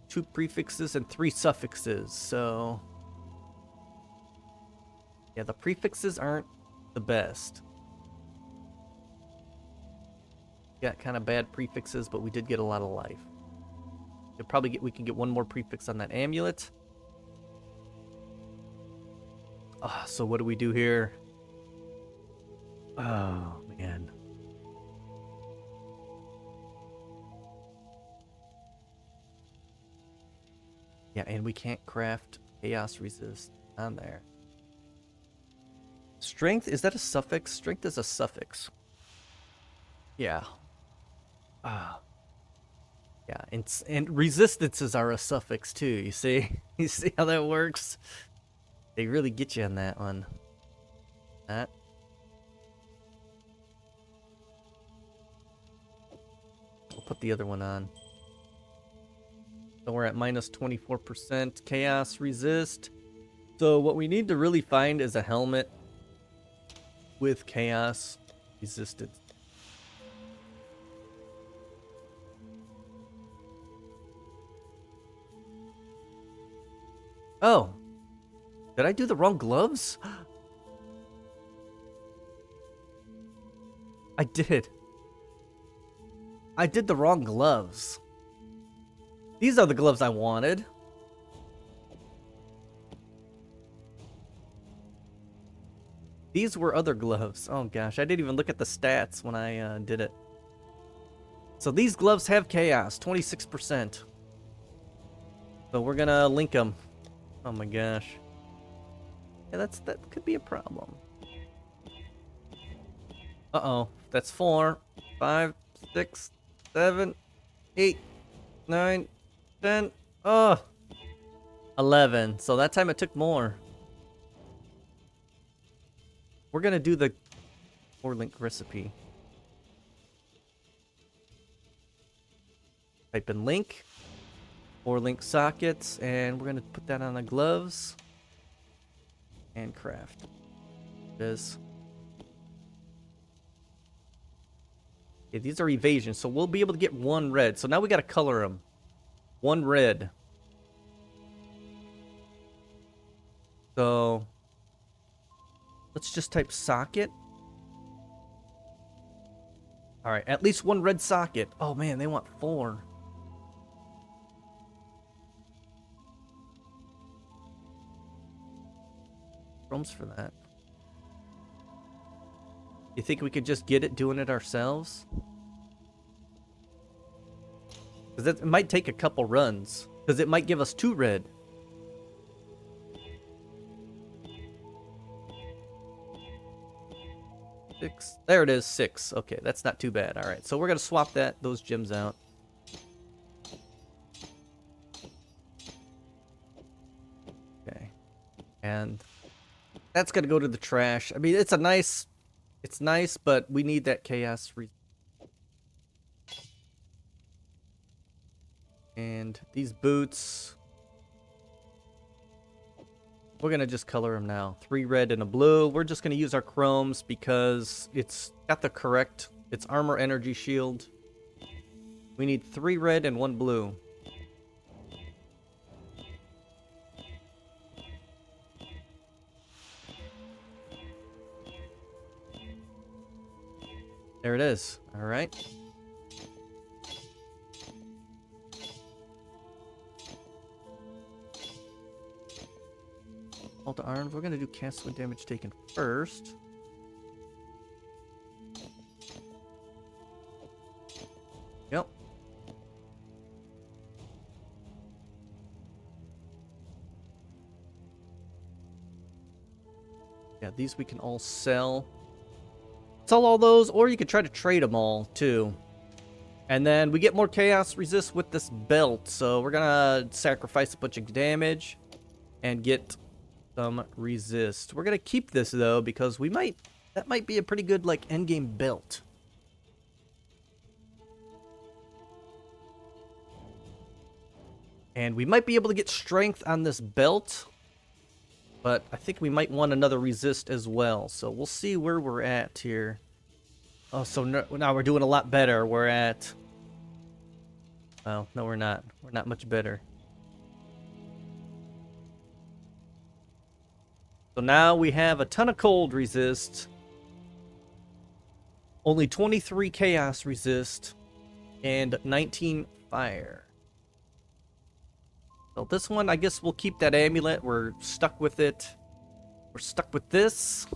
2 prefixes and 3 suffixes, so yeah, the prefixes aren't the best. Got kind of bad prefixes, but we did get a lot of life. We can get one more prefix on that amulet. So what do we do here? Oh, man. Yeah, and we can't craft chaos resist on there. Strength, is that a suffix? Strength is a suffix. Yeah. Yeah, and resistances are a suffix too, you see? You see how that works? They really get you on that one. That. We'll put the other one on. So we're at -24% chaos resist. So what we need to really find is a helmet with chaos resistance. Oh, did I do the wrong gloves? I did. I did the wrong gloves. These are the gloves I wanted. These were other gloves. Oh gosh, I didn't even look at the stats when I did it. So these gloves have chaos, 26%. So we're gonna link them. Oh my gosh. Yeah, that could be a problem. Uh-oh. That's 4, 5, 6, 7, 8, 9, 10. Oh. 11. So that time it took more. We're gonna do the 4-link recipe. Type in link. 4-link sockets, and we're gonna put that on the gloves and craft. This. Okay, these are evasion, so we'll be able to get 1 red. So now we gotta color them. 1 red. So let's just type socket. All right, at least 1 red socket. Oh man, they want 4. Crumbs for that. You think we could just get it doing it ourselves? Because it might take a couple runs. Because it might give us 2 red. Six. There it is, 6. Okay, that's not too bad. All right, so we're gonna swap those gems out. And that's gonna go to the trash. I mean, it's nice, but we need that chaos. And these boots, we're gonna just color them now. 3 red and a blue. We're just gonna use our chromes because it's got the correct, it's armor energy shield. We need 3 red and 1 blue. There it is. All right. All to arms. We're gonna do cancel damage taken first. Yep. Yeah, these we can all sell. Sell all those, or you could try to trade them all too. And then we get more chaos resist with this belt, so we're gonna sacrifice a bunch of damage and get some resist. We're gonna keep this though because that might be a pretty good like endgame belt. And we might be able to get strength on this belt, but I think we might want another resist as well. So we'll see where we're at here. Oh, so now we're doing a lot better. We're at... Well, no, we're not. We're not much better. So now we have a ton of cold resist. Only 23 chaos resist. And 19 fire. So this one, I guess we'll keep that amulet. We're stuck with it. We're stuck with this.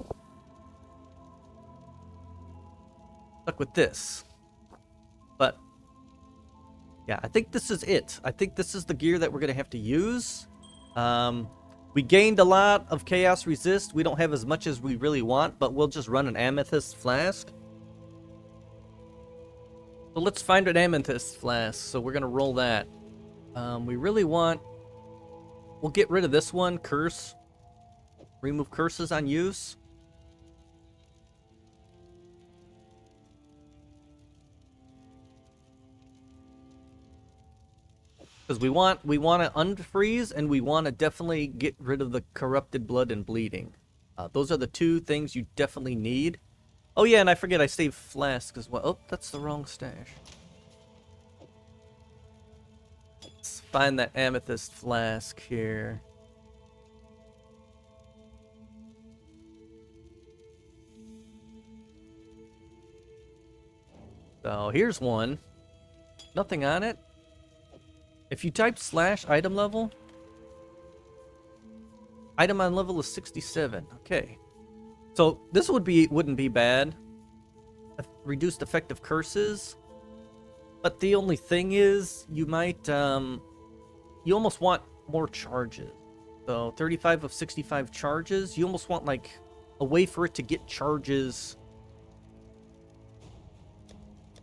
Stuck with this. But, yeah, I think this is it. I think this is the gear that we're going to have to use. We gained a lot of chaos resist. We don't have as much as we really want, but we'll just run an amethyst flask. So let's find an amethyst flask. So we're going to roll that. We really want... We'll get rid of this one, curse. Remove curses on use. Because we want to unfreeze, and we want to definitely get rid of the corrupted blood and bleeding. Those are the 2 things you definitely need. Oh yeah, and I forget I saved flask as well. Oh, that's the wrong stash. Let's find that amethyst flask here. So here's one. Nothing on it. If you type / item level, item on level is 67. Okay. So this wouldn't be bad. Reduced effective curses. But the only thing is, you might, you almost want more charges. So 35 of 65 charges. You almost want like a way for it to get charges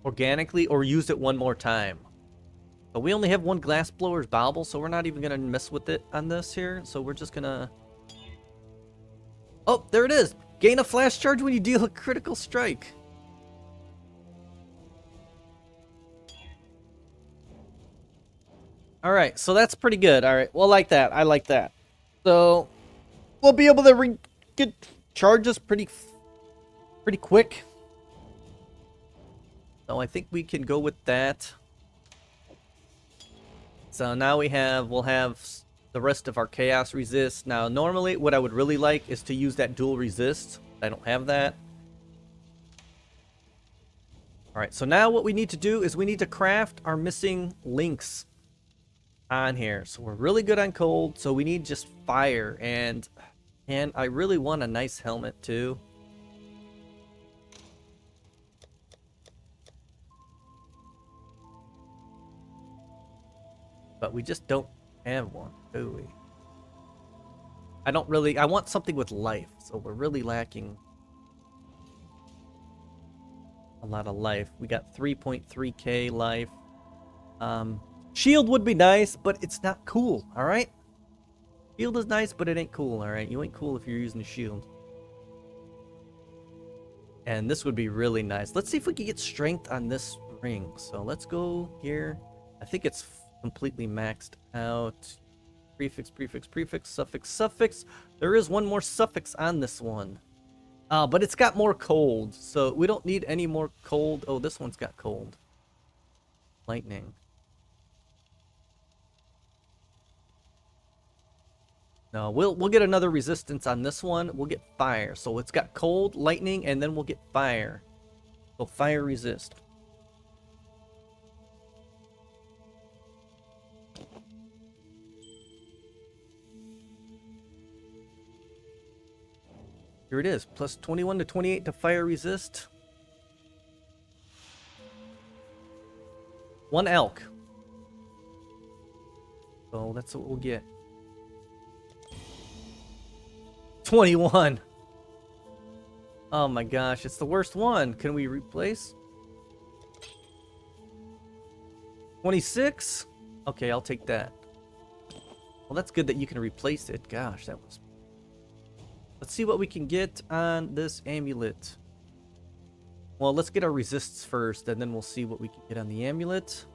organically or use it one more time. But we only have 1 glass blower's bauble, so we're not even gonna mess with it on this here. So we're just gonna... Oh, there it is! Gain a flash charge when you deal a critical strike. Alright, so that's pretty good. Alright, well, like that. I like that. So, we'll be able to get charges pretty quick. So I think we can go with that. So now we'll have the rest of our chaos resist. Now, normally, what I would really like is to use that dual resist. I don't have that. Alright, so now what we need to do is we need to craft our missing links on here. So we're really good on cold, so we need just fire, and I really want a nice helmet too. But we just don't have one, do we? I want something with life, so we're really lacking a lot of life. We got 3.3k life. Shield would be nice, but it's not cool, alright? Shield is nice, but it ain't cool, alright? You ain't cool if you're using a shield. And this would be really nice. Let's see if we can get strength on this ring. So let's go here. I think it's completely maxed out. Prefix, prefix, prefix, suffix, suffix. There is one more suffix on this one. But it's got more cold, so we don't need any more cold. Oh, this one's got cold. Lightning. No, we'll get another resistance on this one. We'll get fire. So it's got cold, lightning, and then we'll get fire. So fire resist. Here it is. Plus 21 to 28 to fire resist. 1 elk. So that's what we'll get. 21. Oh my gosh, it's the worst one. Can we replace? 26? Okay, I'll take that. Well, that's good that you can replace it. Gosh, that was... Let's see what we can get on this amulet. Well, let's get our resists first, and then we'll see what we can get on the amulet.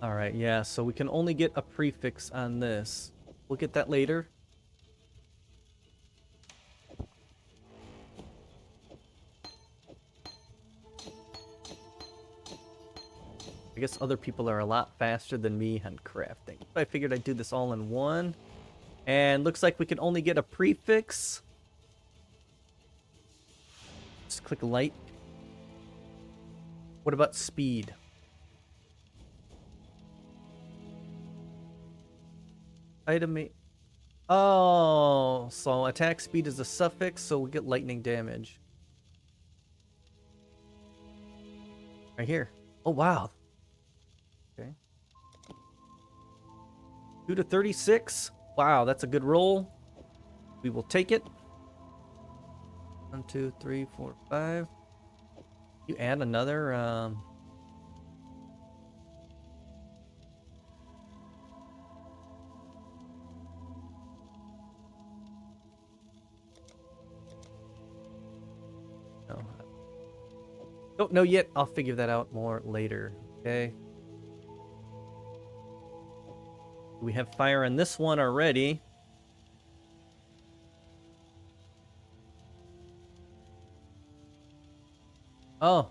Alright, yeah, so we can only get a prefix on this. We'll get that later. I guess other people are a lot faster than me on crafting. I figured I'd do this all in one. And looks like we can only get a prefix. Just click light. What about speed? Item. Oh, so attack speed is a suffix, so we get lightning damage. Right here. Oh, wow. Okay. 2 to 36. Wow, that's a good roll. We will take it. 1, 2, 3, 4, 5. You add another, Don't know yet. I'll figure that out more later. Okay. We have fire on this one already. Oh.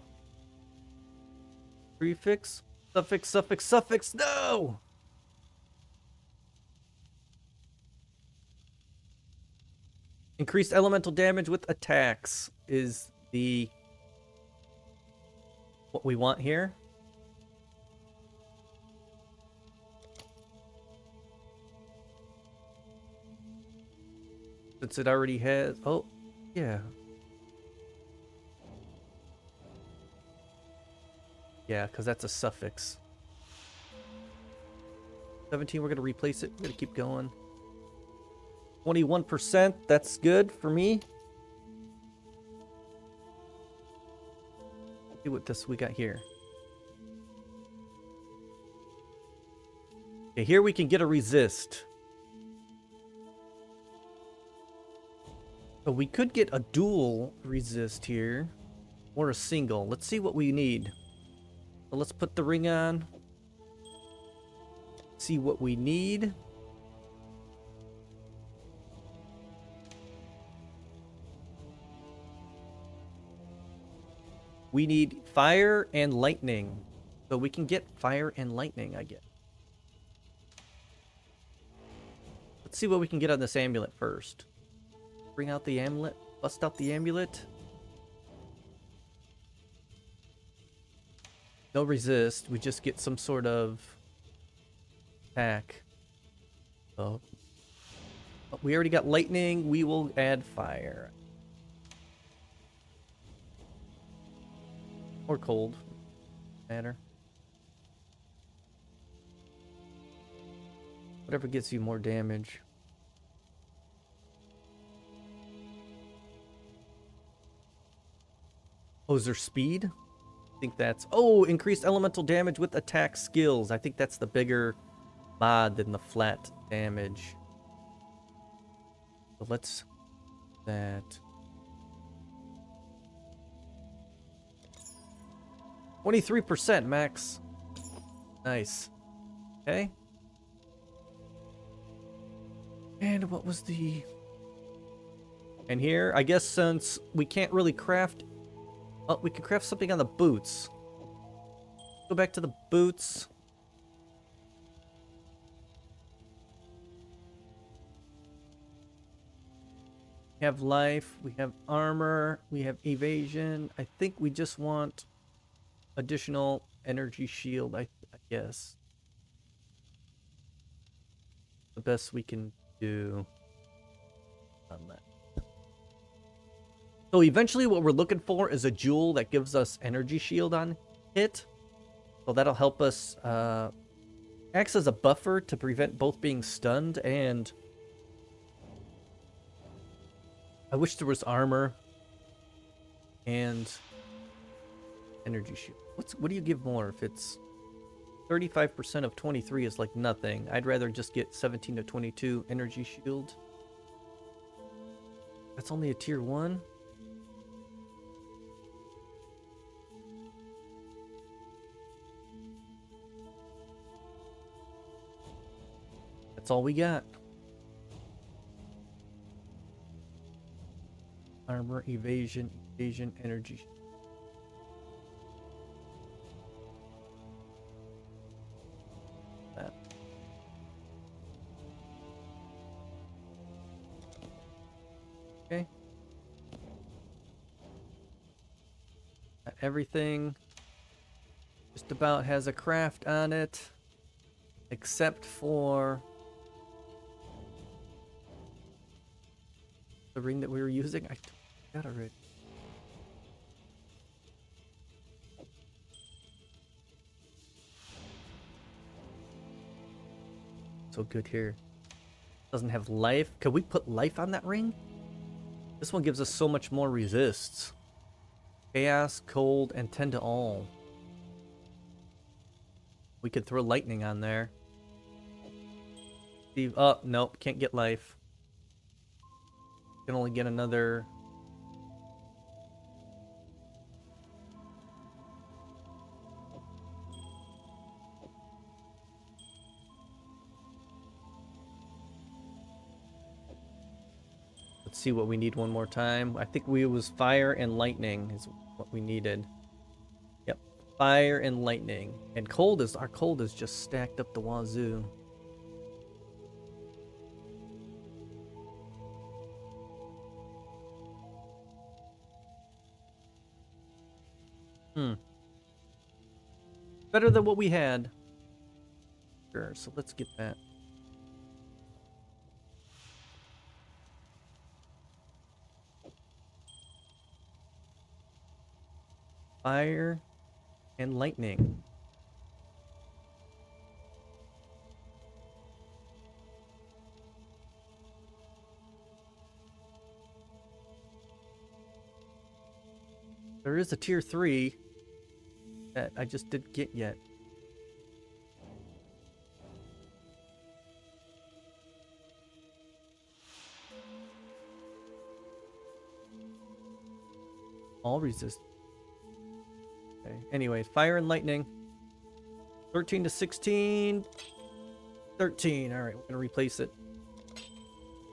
Prefix, suffix, suffix, suffix. No! Increased elemental damage with attacks is the... what we want here. Since it already has... oh, yeah. Yeah, because that's a suffix. 17, we're going to replace it. We're going to keep going. 21%, that's good for me. See what this we got here. Okay, here we can get a resist. So we could get a dual resist here, or a single. Let's see what we need. So let's put the ring on. See what we need. We need fire and lightning. So we can get fire and lightning, I guess. Let's see what we can get on this amulet first. Bring out the amulet. Bust out the amulet. No resist. We just get some sort of attack. So we already got lightning. We will add fire. Or cold. Matter. Whatever gets you more damage. Oh, is there speed? think that's... Oh, increased elemental damage with attack skills. I think that's the bigger mod than the flat damage. So let's... that... 23% max. Nice. Okay. And what was the... And here, I guess since we can't really craft... Oh, we can craft something on the boots. Go back to the boots. We have life, we have armor, we have evasion. I think we just want additional energy shield, I guess. The best we can do on that. So eventually what we're looking for is a jewel that gives us energy shield on hit. So that'll help us acts as a buffer to prevent both being stunned and... I wish there was armor and energy shield. What do you give more if it's 35% of 23 is like nothing? I'd rather just get 17 to 22 energy shield. That's only a tier 1. That's all we got. Armor, evasion, energy. That. Okay. Everything just about has a craft on it, except for the ring that we were using. I got it right. So good here. Doesn't have life. Could we put life on that ring? This one gives us so much more resists. Chaos, cold, and 10 to all. We could throw lightning on there. Steve, oh, nope, can't get life. Can only get another... Let's see what we need one more time. I think we was fire and lightning is what we needed. Yep, fire and lightning. And cold is, our cold is just stacked up the wazoo. Better than what we had. Sure, so let's get that. Fire and lightning. There is a tier 3 that I just didn't get yet. All resist. Okay. Anyway, fire and lightning. 13 to 16. 13. All right, we're gonna replace it.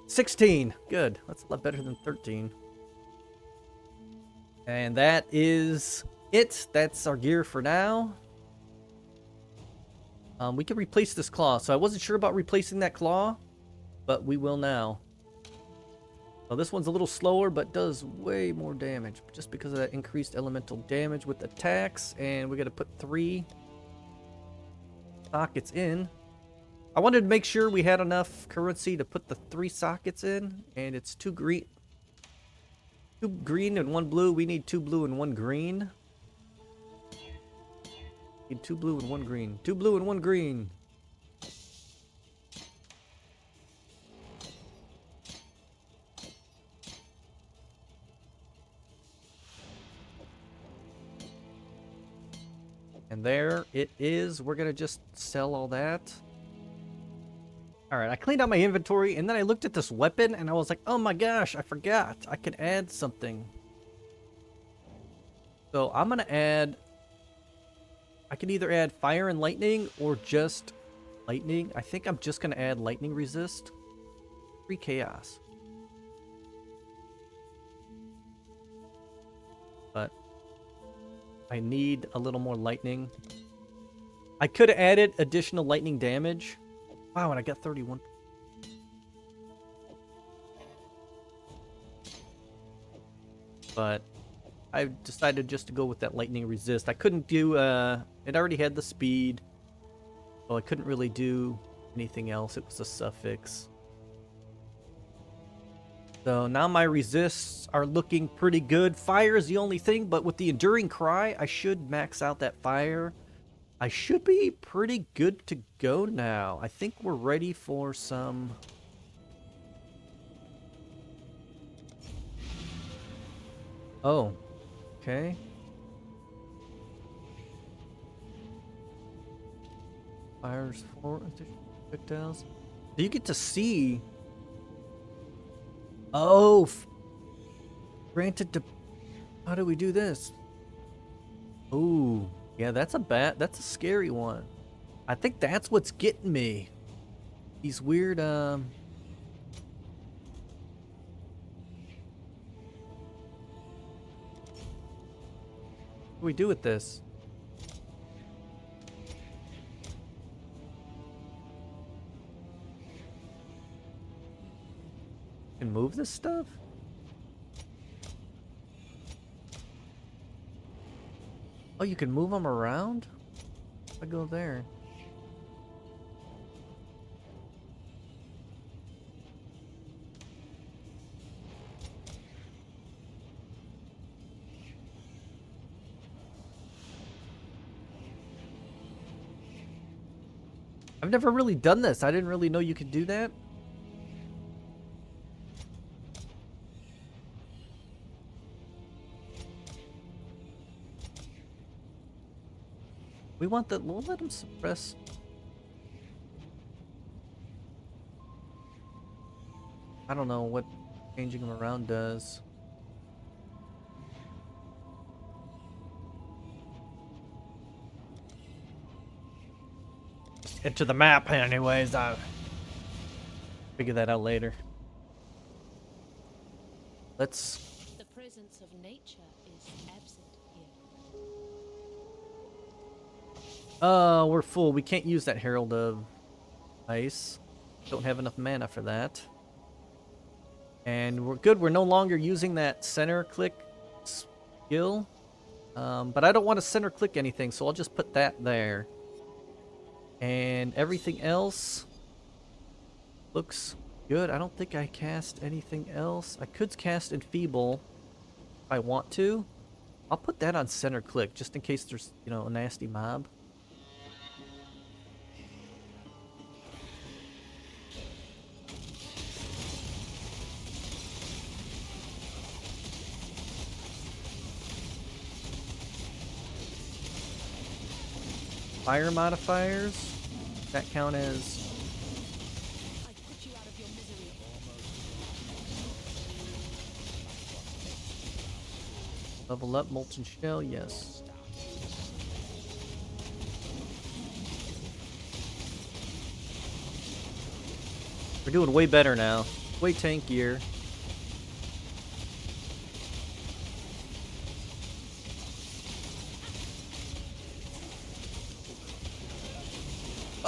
16. Good. That's a lot better than 13. And that is it. That's our gear for now. We can replace this claw. So I wasn't sure about replacing that claw, but we will now. Well, this one's a little slower, but does way more damage just because of that increased elemental damage with attacks. And we got to put 3 sockets in. I wanted to make sure we had enough currency to put the 3 sockets in, and it's 2 green. 2 green and 1 blue. We need 2 blue and 1 green. Need 2 blue and 1 green. 2 blue and 1 green. And there it is. We're gonna just sell all that. Alright, I cleaned out my inventory, and then I looked at this weapon, and I was like, oh my gosh, I forgot. I could add something. So I'm gonna add... I can either add fire and lightning, or just lightning. I think I'm just gonna add lightning resist. 3 chaos. But I need a little more lightning. I could have added additional lightning damage. Wow, and I got 31. But I decided just to go with that lightning resist. I couldn't do, it already had the speed. So I couldn't really do anything else. It was a suffix. So now my resists are looking pretty good. Fire is the only thing, but with the Enduring Cry, I should max out that fire. I should be pretty good to go now. I think we're ready for some... Oh, okay. Fires 4 additional projectiles. So you get to see... Oh, granted to... How do we do this? Ooh, yeah, that's a scary one. I think that's what's getting me. These weird, What do we do with this? Can move this stuff? Oh, you can move them around? I go there. I've never really done this. I didn't really know you could do that. We'll let him suppress. I don't know what changing them around does. Just get to the map anyways. I'll figure that out later. Let's... The presence of nature is absent here. We're full. We can't use that Herald of Ice. Don't have enough mana for that. And we're good. We're no longer using that center click skill. But I don't want to center click anything, so I'll just put that there. And everything else looks good. I don't think I cast anything else. I could cast Enfeeble if I want to. I'll put that on center click just in case there's, you know, a nasty mob. Fire modifiers, that count as... I put you out of your misery. Level up, Molten Shell, yes. We're doing way better now. Way tankier.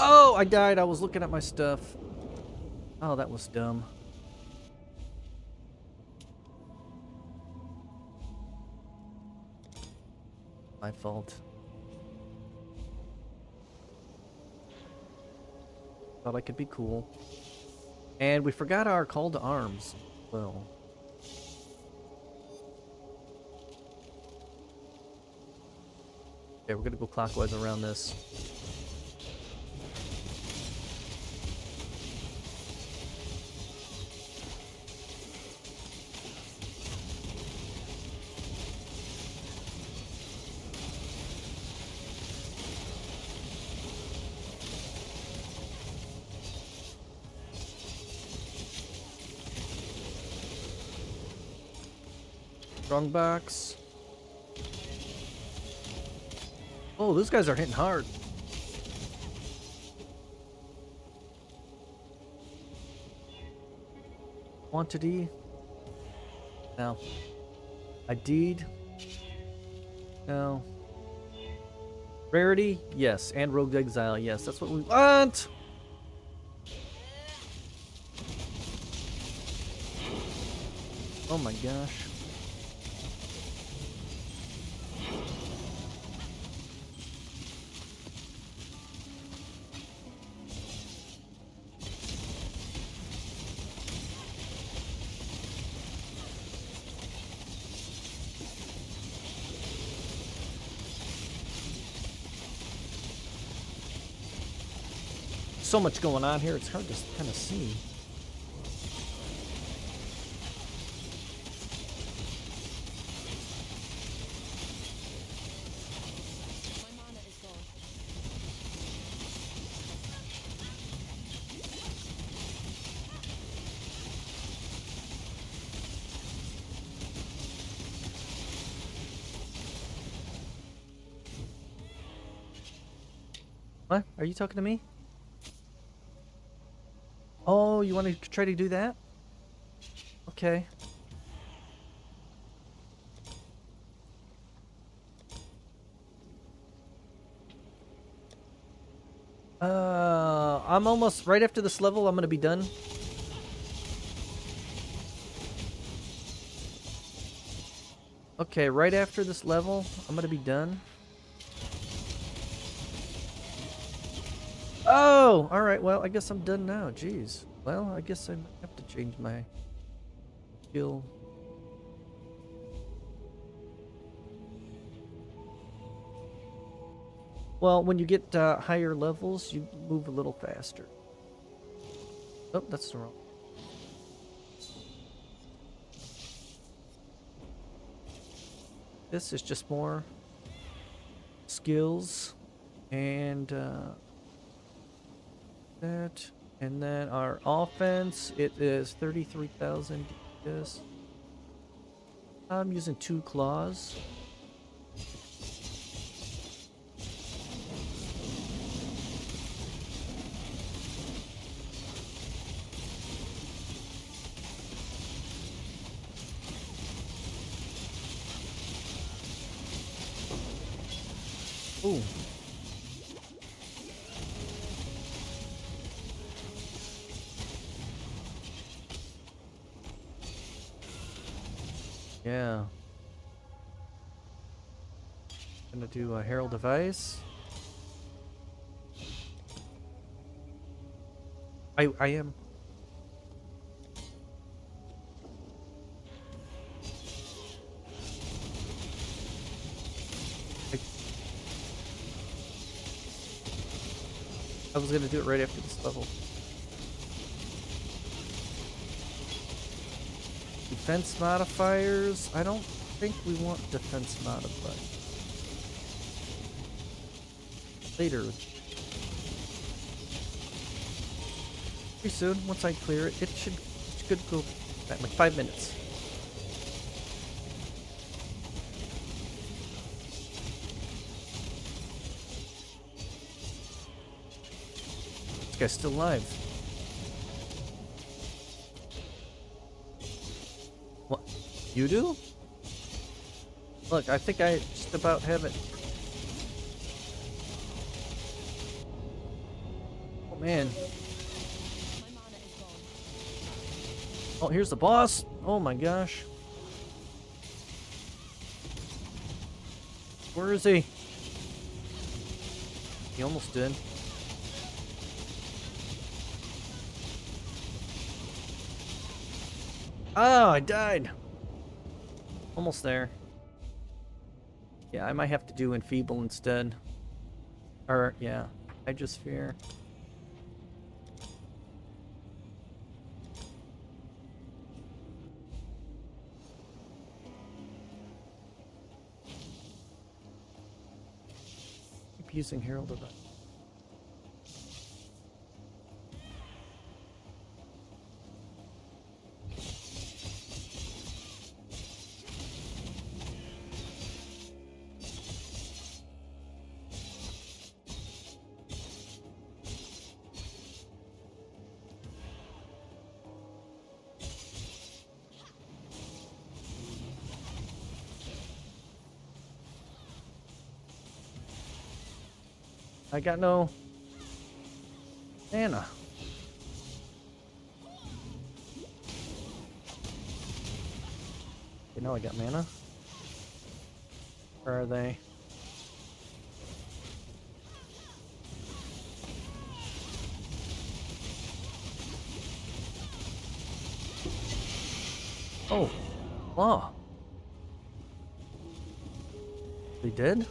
Oh, I died. I was looking at my stuff. Oh, that was dumb. My fault. Thought I could be cool. And we forgot our call to arms. Well. Okay, we're gonna go clockwise around this. Strong box. Oh, those guys are hitting hard. Quantity. No. A deed. No. Rarity? Yes. And Rogue Exile? Yes. That's what we want! Oh my gosh. So much going on here, it's hard to kind of see. My mana is gone. What? Are you talking to me? Oh, you want to try to do that? Okay. I'm almost right after this level. I'm gonna be done. Okay, right after this level, I'm gonna be done. Oh, all right. Well, I guess I'm done now. Jeez. Well, I guess I might have to change my skill. Well, when you get higher levels, you move a little faster. Oh, that's the wrong. This is just more skills and that. And then our offense, it is 33,000 DPS. I'm using 2 claws. Ooh. Yeah. Gonna do a Herald Device. I am. I was gonna do it right after this level. Defense modifiers. I don't think we want defense modifiers. Later. Pretty soon, once I clear it, it should go back like 5 minutes. This guy's still alive. What? You do? Look, I think I just about have it. Oh man. My mana is gone. Oh, here's the boss. Oh my gosh. Where is he? He almost did. Oh, I died. Almost there. Yeah, I might have to do Enfeeble instead. Or, yeah, Hydrosphere. Keep using Herald of Ice. I got no mana. You know I got mana. Where are they? Oh, wow. They did?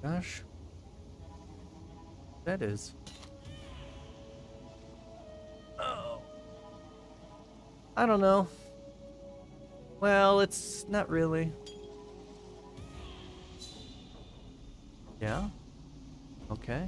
Gosh. That is. Oh. I don't know. Well, it's not really. Yeah. Okay.